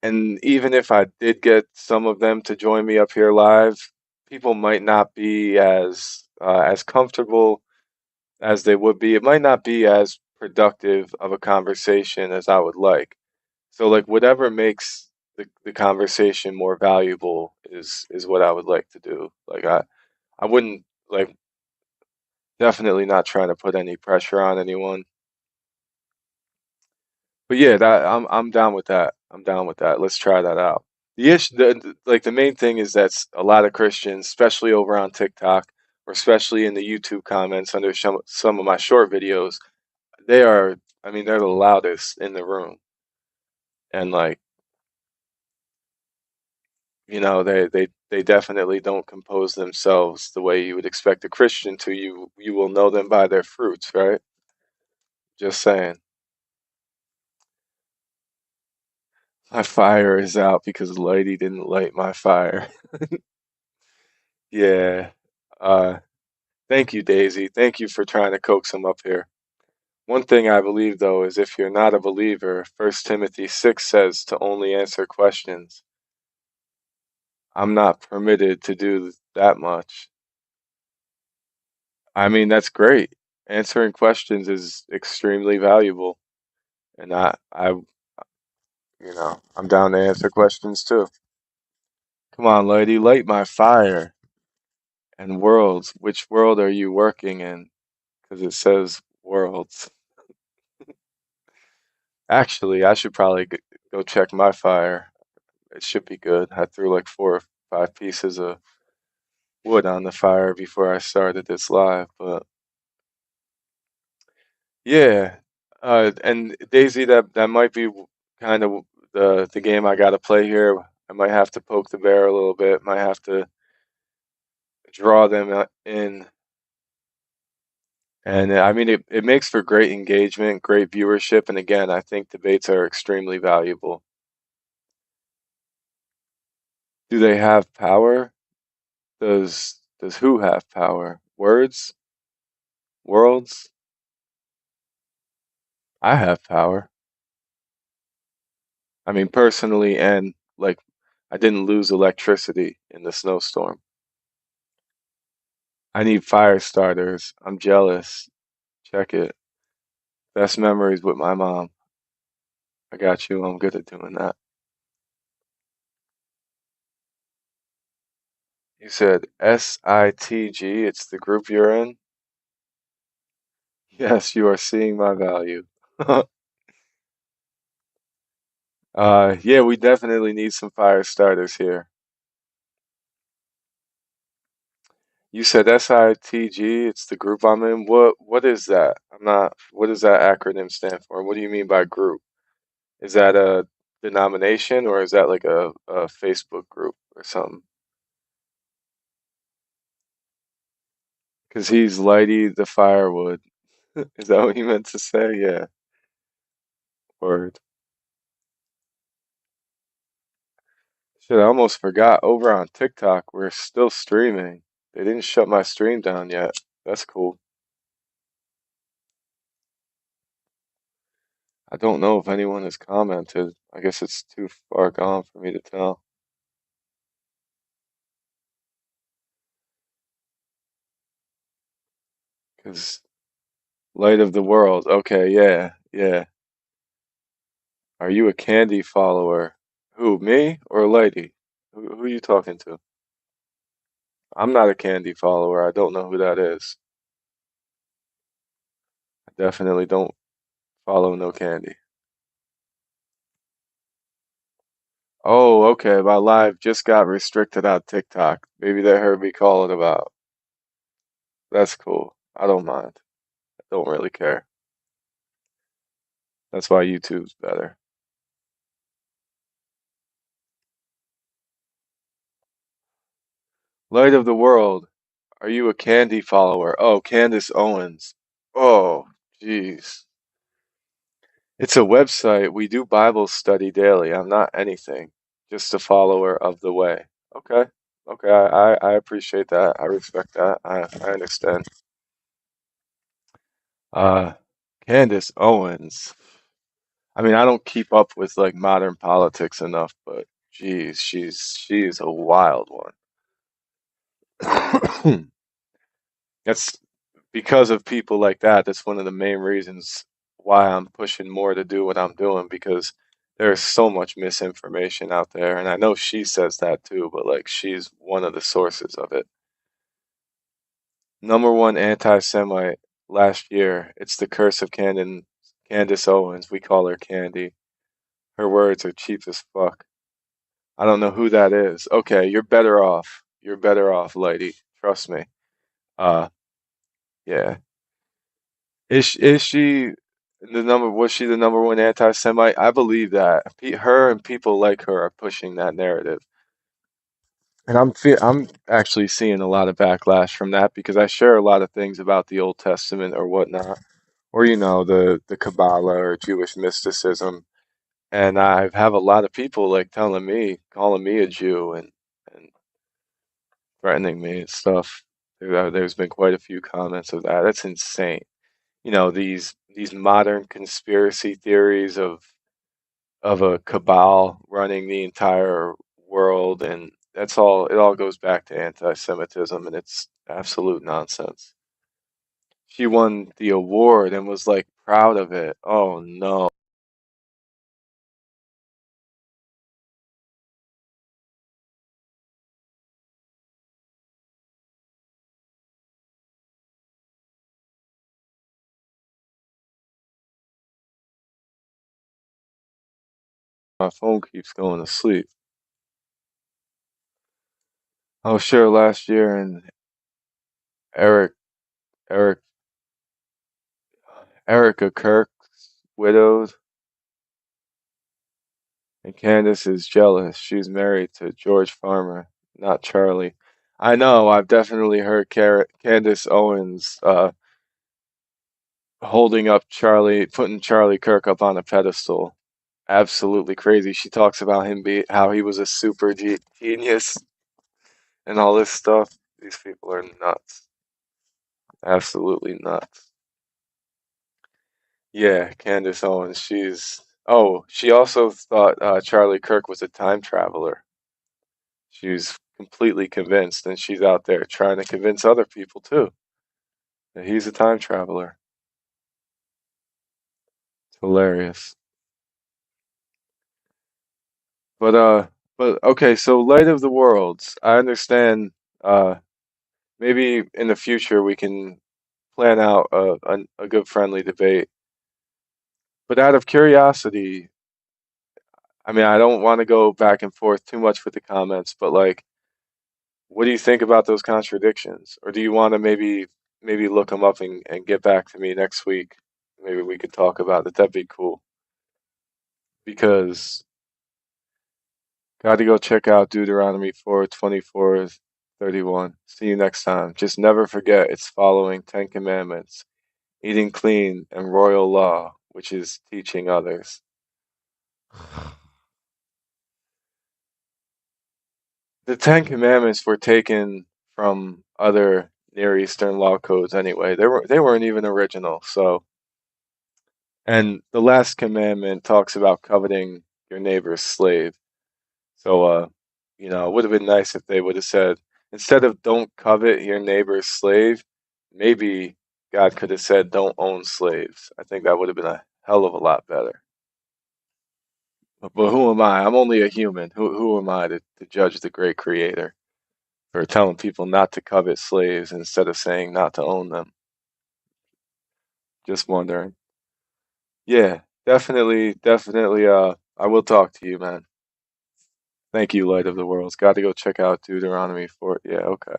And even if I did get some of them to join me up here live, people might not be as comfortable as they would be. It might not be as productive of a conversation as I would like. So like whatever makes the conversation more valuable is what I would like to do. Like I wouldn't like definitely not trying to put any pressure on anyone. But yeah, that I'm down with that. I'm down with that. Let's try that out. The issue, like the main thing is that a lot of Christians, especially over on TikTok, or especially in the YouTube comments under some of my short videos, they are, I mean, they're the loudest in the room, and like, they definitely don't compose themselves the way you would expect a Christian to. You will know them by their fruits, right? Just saying. My fire is out because Lady didn't light my fire. Yeah. Uh, Thank you, Daisy. Thank you for trying to coax him up here. One thing I believe, though, is if you're not a believer, First Timothy 6 says to only answer questions. I'm not permitted to do that much. I mean, that's great. Answering questions is extremely valuable, and I'm down to answer questions too. Come on, lady, light my fire. And worlds, which world are you working in? Because it says worlds. Actually, I should probably go check my fire. It should be good. I threw like 4 or 5 pieces of wood on the fire before I started this live, but yeah. And Daisy, that might be kind of the game I got to play here. I might have to poke the bear a little bit. Might have to draw them in, and I mean it makes for great engagement, great viewership, and again, I think debates are extremely valuable. Do they have power? Does who have power? Words? Worlds? I have power. I mean, personally, and like, I didn't lose electricity in the snowstorm. I need fire starters. I'm jealous. Check it. Best memories with my mom. I got you. I'm good at doing that. You said SITG. It's the group you're in? Yes, you are seeing my value. Yeah, we definitely need some fire starters here. You said SITG, it's the group I'm in. What is that? I'm not, what does that acronym stand for? What do you mean by group? Is that a denomination or is that like a Facebook group or something? Because he's lighting the firewood. Is that what you meant to say? Yeah, word. Shit, I almost forgot. Over on TikTok, we're still streaming. They didn't shut my stream down yet. That's cool. I don't know if anyone has commented. I guess it's too far gone for me to tell. Because Light of the world. Okay, yeah, yeah. Are you a Candy follower? Who, me or Lady? Who are you talking to? I'm not a Candy follower. I don't know who that is. I definitely don't follow no Candy. Oh, okay. My live just got restricted on TikTok. Maybe they heard me call it about. That's cool. I don't mind. I don't really care. That's why YouTube's better. Light of the world. Are you a Candy follower? Oh, Candace Owens. Oh, jeez. It's a website. We do Bible study daily. I'm not anything, just a follower of the way. Okay. Okay. I appreciate that. I respect that. I understand. Uh, Candace Owens. I mean, I don't keep up with like modern politics enough, but geez, she's a wild one. That's because of people like that. That's one of the main reasons why I'm pushing more to do what I'm doing because there's so much misinformation out there, and I know she says that too, but like she's one of the sources of it. Number one anti-Semite last year. It's the curse of Candace Owens. We call her Candy. Her words are cheap as fuck. I don't know who that is. Okay, you're better off. You're better off, lady. Trust me. Uh, yeah. Is she the number? Was she the number one anti-Semite? I believe that. Her and people like her are pushing that narrative, and I'm actually seeing a lot of backlash from that because I share a lot of things about the Old Testament or whatnot, or the Kabbalah or Jewish mysticism, and I have a lot of people like telling me, calling me a Jew and threatening me and stuff. There's been quite a few comments of that. That's insane. These modern conspiracy theories of a cabal running the entire world, and it all goes back to anti-Semitism, and it's absolute nonsense. She won the award and was like proud of it. Oh no. My phone keeps going to sleep. I was sure last year and Eric Eric Erica Kirk's widowed and Candace is jealous. She's married to George Farmer, not Charlie. I know, I've definitely heard Candace Owens holding up Charlie, putting Charlie Kirk up on a pedestal. Absolutely crazy. She talks about how he was a genius and all this stuff. These people are nuts. Absolutely nuts. Yeah, Candace Owens. She also thought Charlie Kirk was a time traveler. She's completely convinced, and she's out there trying to convince other people too that he's a time traveler. It's hilarious. But okay, so Light of the Worlds. I understand. Uh, maybe in the future we can plan out a good friendly debate. But out of curiosity, I mean, I don't want to go back and forth too much with the comments, but like, what do you think about those contradictions? Or do you want to maybe look them up and get back to me next week? Maybe we could talk about it. That'd be cool. Because got to go check out Deuteronomy 4:24-31. See you next time. Just never forget it's following 10 commandments, eating clean, and royal law, which is teaching others. The Ten Commandments were taken from other Near Eastern law codes anyway. They weren't even original. So, and the last commandment talks about coveting your neighbor's slave. So, it would have been nice if they would have said, instead of don't covet your neighbor's slave, maybe God could have said, "Don't own slaves." I think that would have been a hell of a lot better. But who am I? I'm only a human. Who am I to judge the great creator for telling people not to covet slaves instead of saying not to own them? Just wondering. Yeah, definitely, definitely. I will talk to you, man. Thank you, Light of the Worlds. Got to go check out Deuteronomy 4. Yeah, okay.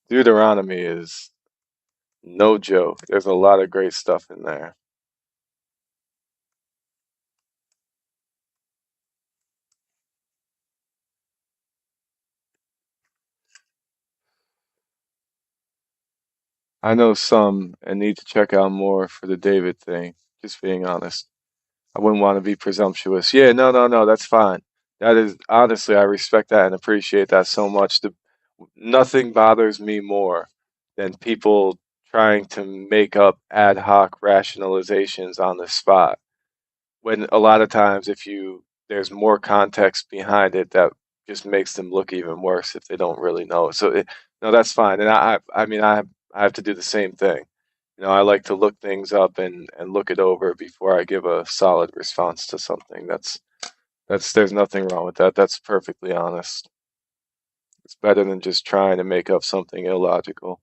Deuteronomy is no joke. There's a lot of great stuff in there. I know some and need to check out more for the David thing. Just being honest. I wouldn't want to be presumptuous. Yeah, no, no, no, that's fine. That is honestly, I respect that and appreciate that so much. Nothing bothers me more than people trying to make up ad hoc rationalizations on the spot. When a lot of times, if you there's more context behind it that just makes them look even worse if they don't really know. No, that's fine. And I mean, I have to do the same thing. I like to look things up and look it over before I give a solid response to something. There's nothing wrong with that. That's perfectly honest. It's better than just trying to make up something illogical.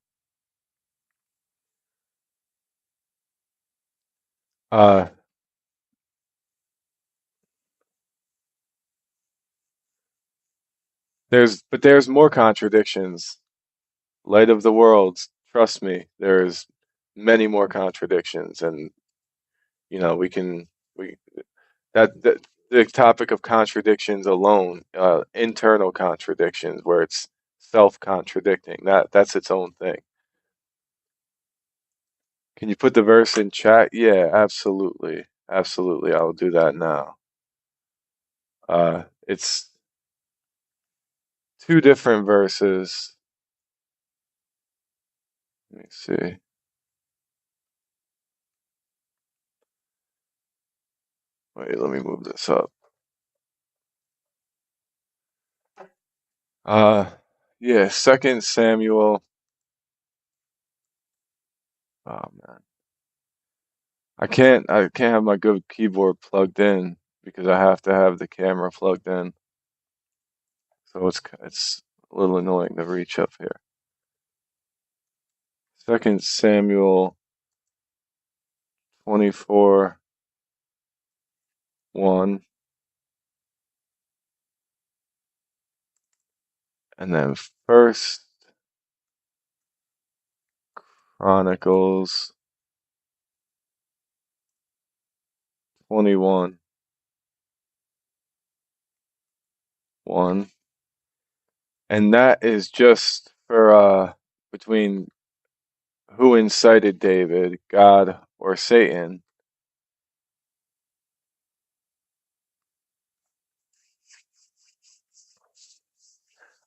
Uh, there's more contradictions. Light of the worlds, trust me, there's many more contradictions, and we can we that the topic of contradictions alone, internal contradictions where it's self-contradicting, that's its own thing. Can you put the verse in chat? Yeah, absolutely. Absolutely. I'll do that now. It's two different verses. Let me see. Wait, let me move this up. Uh, yeah, Second Samuel. Oh man, I can't have my good keyboard plugged in because I have to have the camera plugged in. So it's a little annoying to reach up here. Second Samuel 24:1, and then First Chronicles 21:1, and that is just for between who incited David, God or Satan.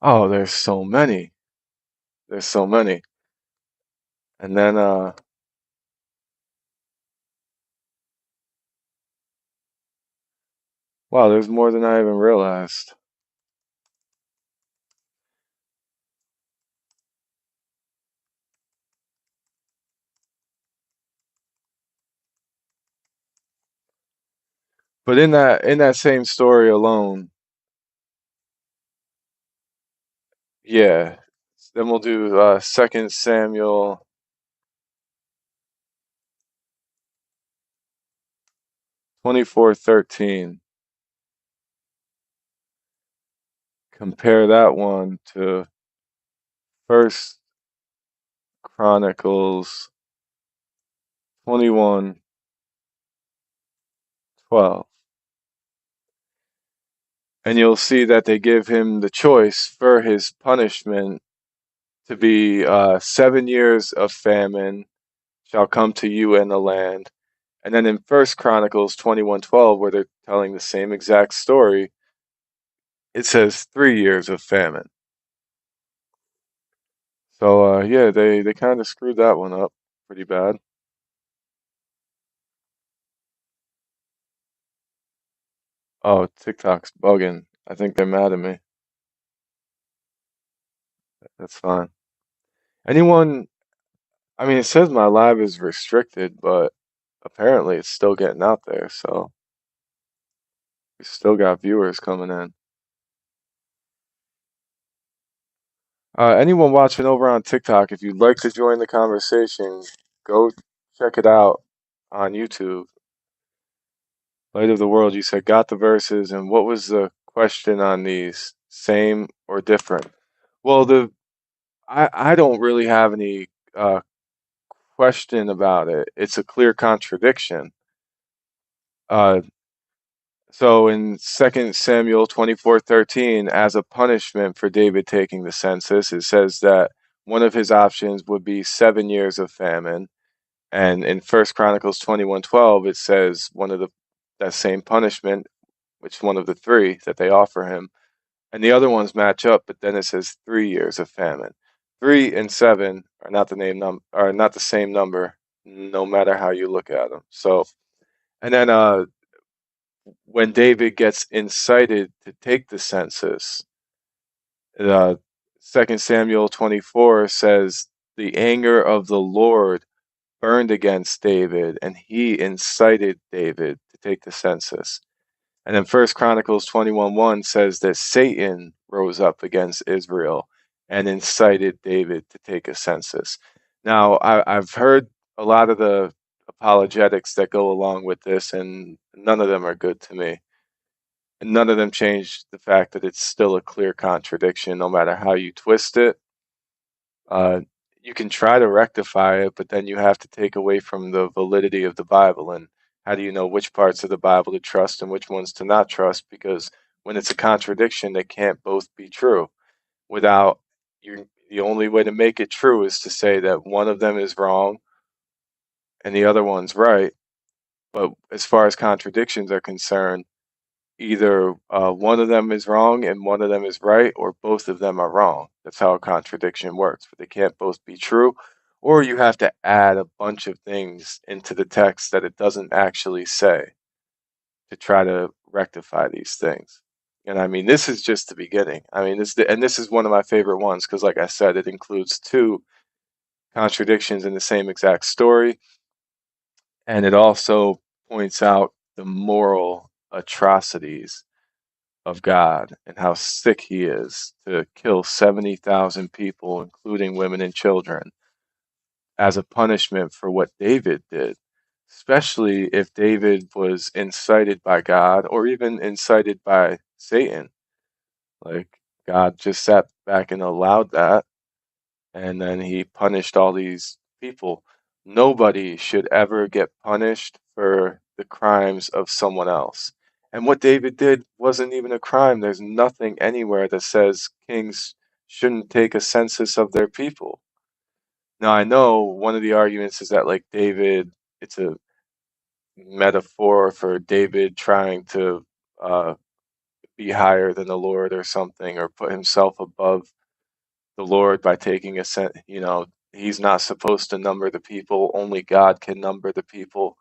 Oh, there's so many. There's so many. And then wow, there's more than I even realized. But in that same story alone, yeah. Then we'll do Second Samuel 24:13. Compare that one to First Chronicles 21:12. And you'll see that they give him the choice for his punishment to be 7 years of famine shall come to you in the land. And then in First Chronicles 21:12, where they're telling the same exact story, it says 3 years of famine. So yeah, they kind of screwed that one up pretty bad. Oh, TikTok's bugging. I think they're mad at me. That's fine. Anyone, I mean, it says my live is restricted, but apparently it's still getting out there, so we still got viewers coming in. Anyone watching over on TikTok, if you'd like to join the conversation, go check it out on YouTube. Light of the World, you said, got the verses, and what was the question on these? Same or different? Well, I don't really have any question about it. It's a clear contradiction. Uh, so in 2 Samuel 24:13, as a punishment for David taking the census, it says that one of his options would be 7 years of famine. And in First Chronicles 21:12, it says one of the that same punishment, which is one of the three that they offer him, and the other ones match up, but then it says 3 years of famine. 3 and 7 are not are not the same number, no matter how you look at them. So, and then when David gets incited to take the census, uh, 2 Samuel 24 says the anger of the Lord burned against David, and he incited David to take the census. And then First Chronicles 21:1 says that Satan rose up against Israel and incited David to take a census. Now, I've heard a lot of the apologetics that go along with this, and none of them are good to me. And none of them change the fact that it's still a clear contradiction, no matter how you twist it. Uh, you can try to rectify it, but then you have to take away from the validity of the Bible. And how do you know which parts of the Bible to trust and which ones to not trust? Because when it's a contradiction, they can't both be true. Without you, the only way to make it true is to say that one of them is wrong and the other one's right. But as far as contradictions are concerned, either one of them is wrong and one of them is right, or both of them are wrong. That's how a contradiction works. But they can't both be true, or you have to add a bunch of things into the text that it doesn't actually say to try to rectify these things. And I mean, this is just the beginning. I mean, this is one of my favorite ones because, like I said, it includes two contradictions in the same exact story, and it also points out the moral atrocities of God and how sick he is to kill 70,000 people, including women and children, as a punishment for what David did, especially if David was incited by God or even incited by Satan. Like, God just sat back and allowed that, and then he punished all these people. Nobody should ever get punished for the crimes of someone else. And what David did wasn't even a crime. There's nothing anywhere that says kings shouldn't take a census of their people. Now, I know one of the arguments is that, like, David, it's a metaphor for David trying to uh, be higher than the Lord or something, or put himself above the Lord by taking a he's not supposed to number the people, only God can number the people.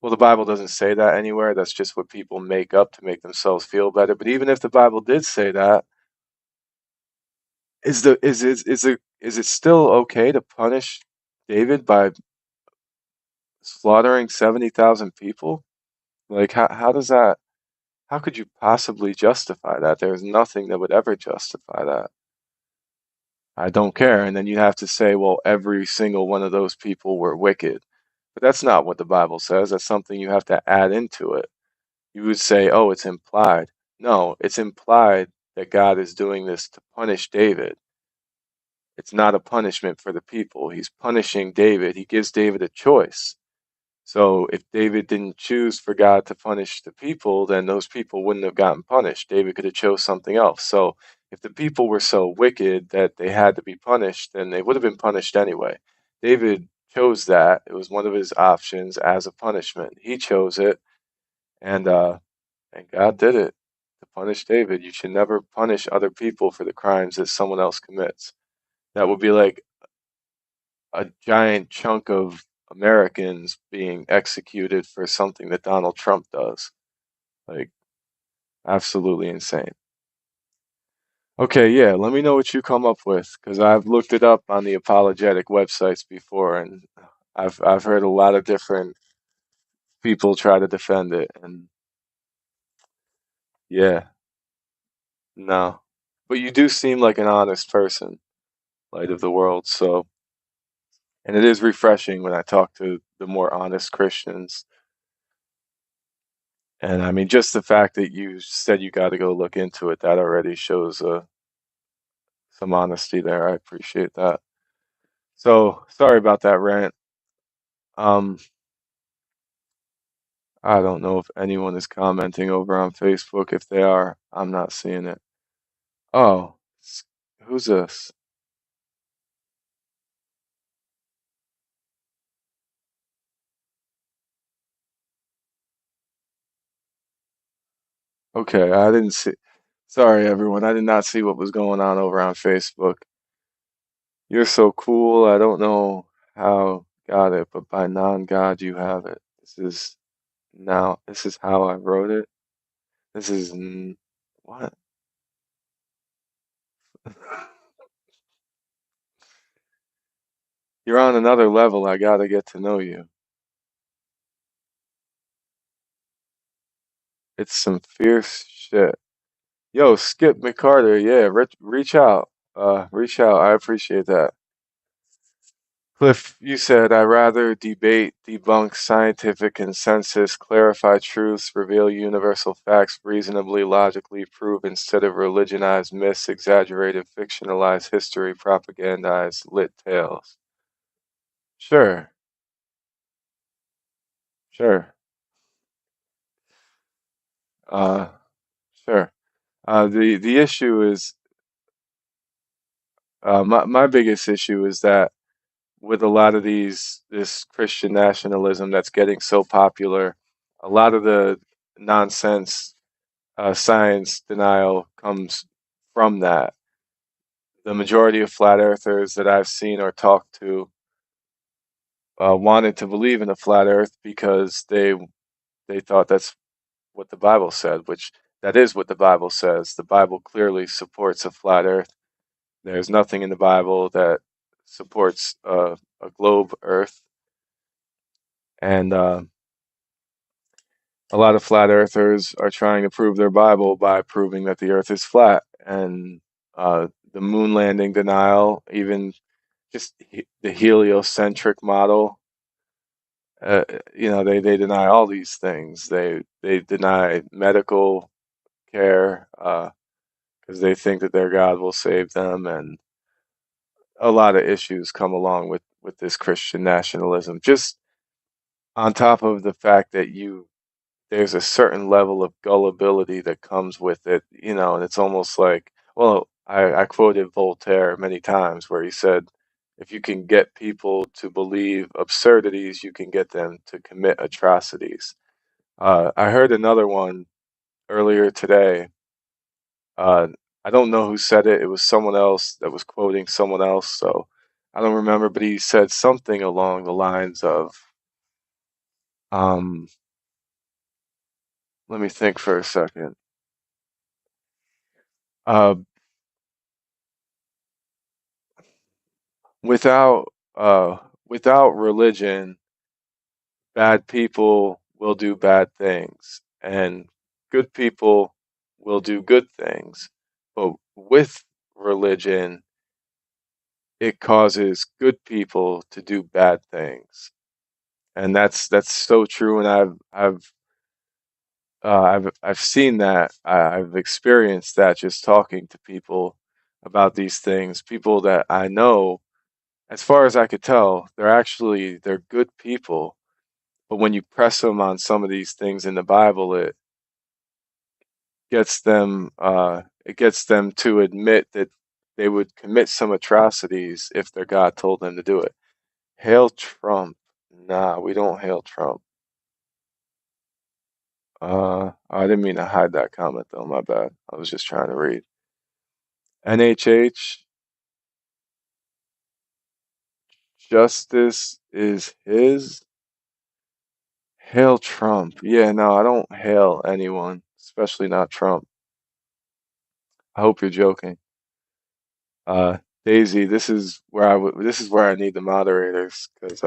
Well, the Bible doesn't say that anywhere. That's just what people make up to make themselves feel better. But even if the Bible did say that, is it still okay to punish David by slaughtering 70,000 people? Like, how does that, how could you possibly justify that? There's nothing that would ever justify that. I don't care. And then you have to say, well, every single one of those people were wicked. But that's not what the Bible says. That's something you have to add into it. You would say, oh, it's implied. No, it's implied that God is doing this to punish David. It's not a punishment for the people. He's punishing David. He gives David a choice. So if David didn't choose for God to punish the people, then those people wouldn't have gotten punished. David could have chose something else. So if the people were so wicked that they had to be punished, then they would have been punished anyway. David chose that. It was one of his options as a punishment. He chose it, and God did it to punish David. You should never punish other people for the crimes that someone else commits. That would be like a giant chunk of Americans being executed for something that Donald Trump does. Like, absolutely insane. Okay, yeah, let me know what you come up with because I've looked it up on the apologetic websites before, and I've heard a lot of different people try to defend it, and yeah, no. But you do seem like an honest person, light of the world, so and it is refreshing when I talk to the more honest Christians. And I mean, just the fact that you said you got to go look into it, that already shows some honesty there. I appreciate that. So sorry about that rant. Um, I don't know if anyone is commenting over on Facebook. If they are, I'm not seeing it. Oh, who's this? Okay, I didn't see. Sorry, everyone. I did not see what was going on over on Facebook. You're so cool. I don't know how got it, but by non-God you have it. This is how I wrote it. This is what? You're on another level. I gotta get to know you. It's some fierce shit. Yo, Skip McCarter, yeah, reach out. Reach out. I appreciate that. Cliff, you said I rather debate, debunk scientific consensus, clarify truths, reveal universal facts, reasonably, logically prove instead of religionized myths, exaggerated, fictionalized history, propagandized lit tales. Sure, sure, uh, sure. The issue is my biggest issue is that with a lot of this Christian nationalism that's getting so popular, a lot of the nonsense science denial comes from that. The majority of flat earthers that I've seen or talked to wanted to believe in a flat earth because they thought that's what the Bible said, which that is what the Bible says. The Bible clearly supports a flat earth. There's nothing in the Bible that supports a globe earth. And a lot of flat earthers are trying to prove their Bible by proving that the earth is flat. And the moon landing denial, even just the heliocentric model, they deny all these things. They deny medical care because they think that their God will save them. And a lot of issues come along with this Christian nationalism. Just on top of the fact that there's a certain level of gullibility that comes with it, and it's almost like, well, I quoted Voltaire many times where he said, if you can get people to believe absurdities, you can get them to commit atrocities. I heard another one earlier today. Uh, I don't know who said it. It was someone else that was quoting someone else, so I don't remember, but he said something along the lines of, um, let me think for a second. Uh, without without religion, bad people will do bad things, and good people will do good things. But with religion, it causes good people to do bad things, and that's so true. And I've seen that. I've experienced that just talking to people about these things. People that I know, as far as I could tell, they're good people. But when you press them on some of these things in the Bible, it gets them to admit that they would commit some atrocities if their God told them to do it. Hail Trump. Nah, we don't hail Trump. I didn't mean to hide that comment though, my bad. I was just trying to read. NHH, justice is his. Hail Trump. Yeah, no, I don't hail anyone, especially not Trump. I hope you're joking. Daisy, this is where I need the moderators because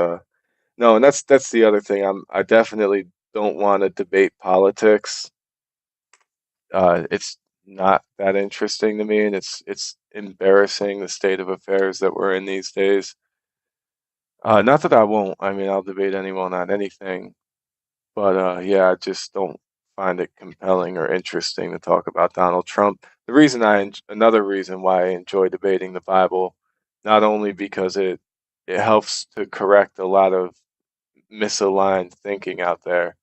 no, and that's the other thing. I definitely don't want to debate politics. It's not that interesting to me, and it's embarrassing the state of affairs that we're in these days. Not that I won't. I mean, I'll debate anyone on anything, but yeah, I just don't find it compelling or interesting to talk about Donald Trump. Another reason why I enjoy debating the Bible, not only because it helps to correct a lot of misaligned thinking out there,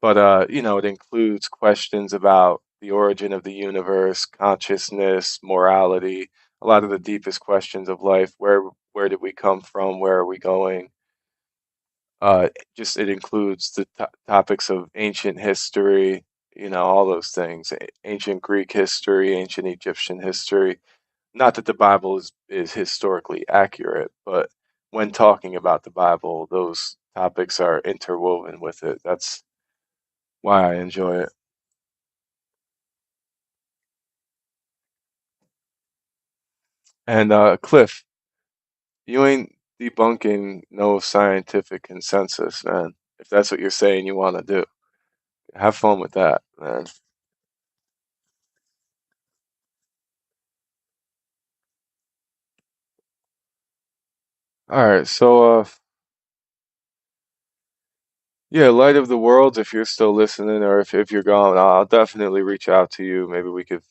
but you know, it includes questions about the origin of the universe, consciousness, morality, a lot of the deepest questions of life. Where did we come from? Where are we going? Just it includes the topics of ancient history, you know, all those things, ancient Greek history, ancient Egyptian history. Not that the Bible is historically accurate, but when talking about the Bible, those topics are interwoven with it. That's why I enjoy it. And Cliff, you ain't debunking no scientific consensus, man. If that's what you're saying you want to do, have fun with that, man. All right, so yeah, Light of the World, if you're still listening or if you're gone, I'll definitely reach out to you. Maybe we could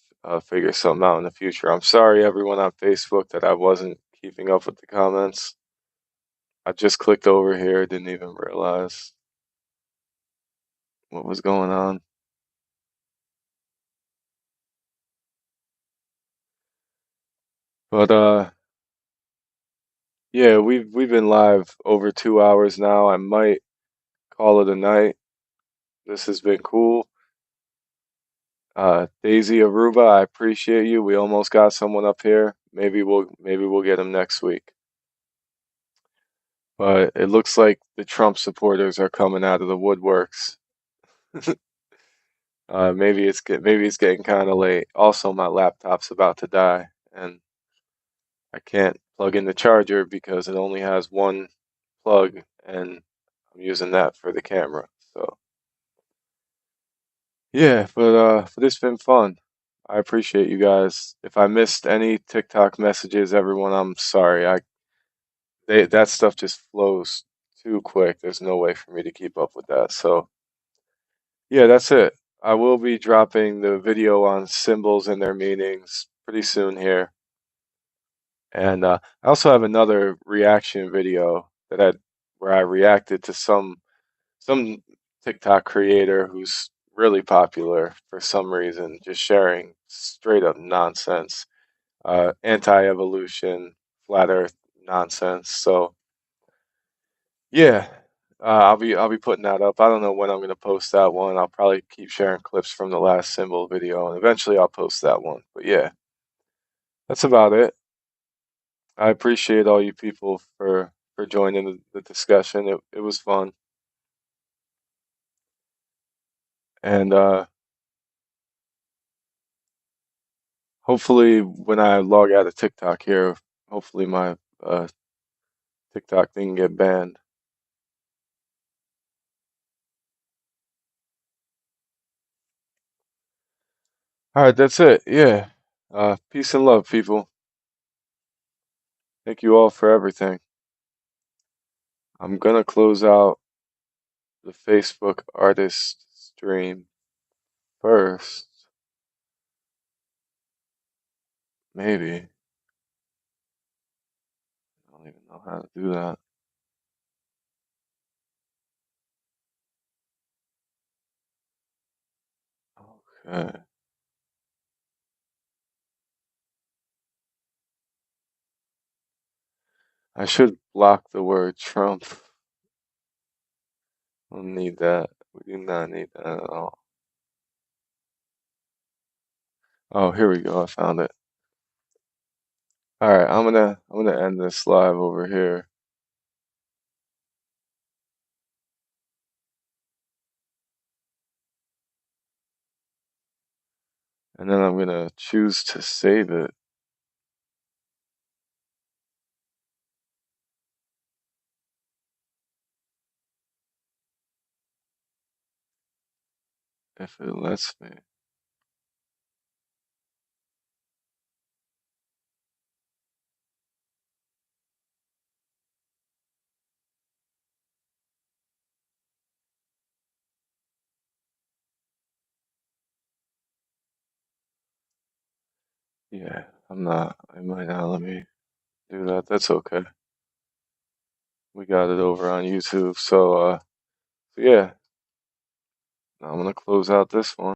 figure something out in the future. I'm sorry, everyone on Facebook, that I wasn't keeping up with the comments. I just clicked over here, didn't even realize what was going on. But yeah, we've been live over 2 hours now. I might call it a night. This has been cool. Daisy Aruba, I appreciate you. We almost got someone up here. Maybe we'll get him next week. But it looks like the Trump supporters are coming out of the woodworks. Maybe it's getting kind of late. Also, my laptop's about to die, and I can't plug in the charger because it only has one plug, and I'm using that for the camera. So yeah, but it's been fun. I appreciate you guys. If I missed any TikTok messages, everyone, I'm sorry. That stuff just flows too quick. There's no way for me to keep up with that. So yeah, that's it. I will be dropping the video on symbols and their meanings pretty soon here. And I also have another reaction video where I reacted to some TikTok creator who's really popular for some reason, just sharing straight up nonsense, anti-evolution, flat Earth nonsense. So yeah, I'll be putting that up. I don't know when I'm gonna post that one. I'll probably keep sharing clips from the last symbol video, and eventually I'll post that one. But yeah, that's about it. I appreciate all you people for joining the discussion. It was fun, and hopefully when I log out of TikTok here, hopefully my TikTok thing get banned. All right, that's it. Yeah. Peace and love, people. Thank you all for everything. I'm gonna close out the Facebook artist stream first. Maybe. I don't even know how to do that. Okay. I should block the word Trump. We don't need that. We do not need that at all. Oh, here we go. I found it. All right, I'm gonna end this live over here, and then I'm gonna choose to save it. if it lets me. Yeah, I'm not. It might not let me do that. That's okay. We got it over on YouTube. So, yeah, I'm gonna close out this one.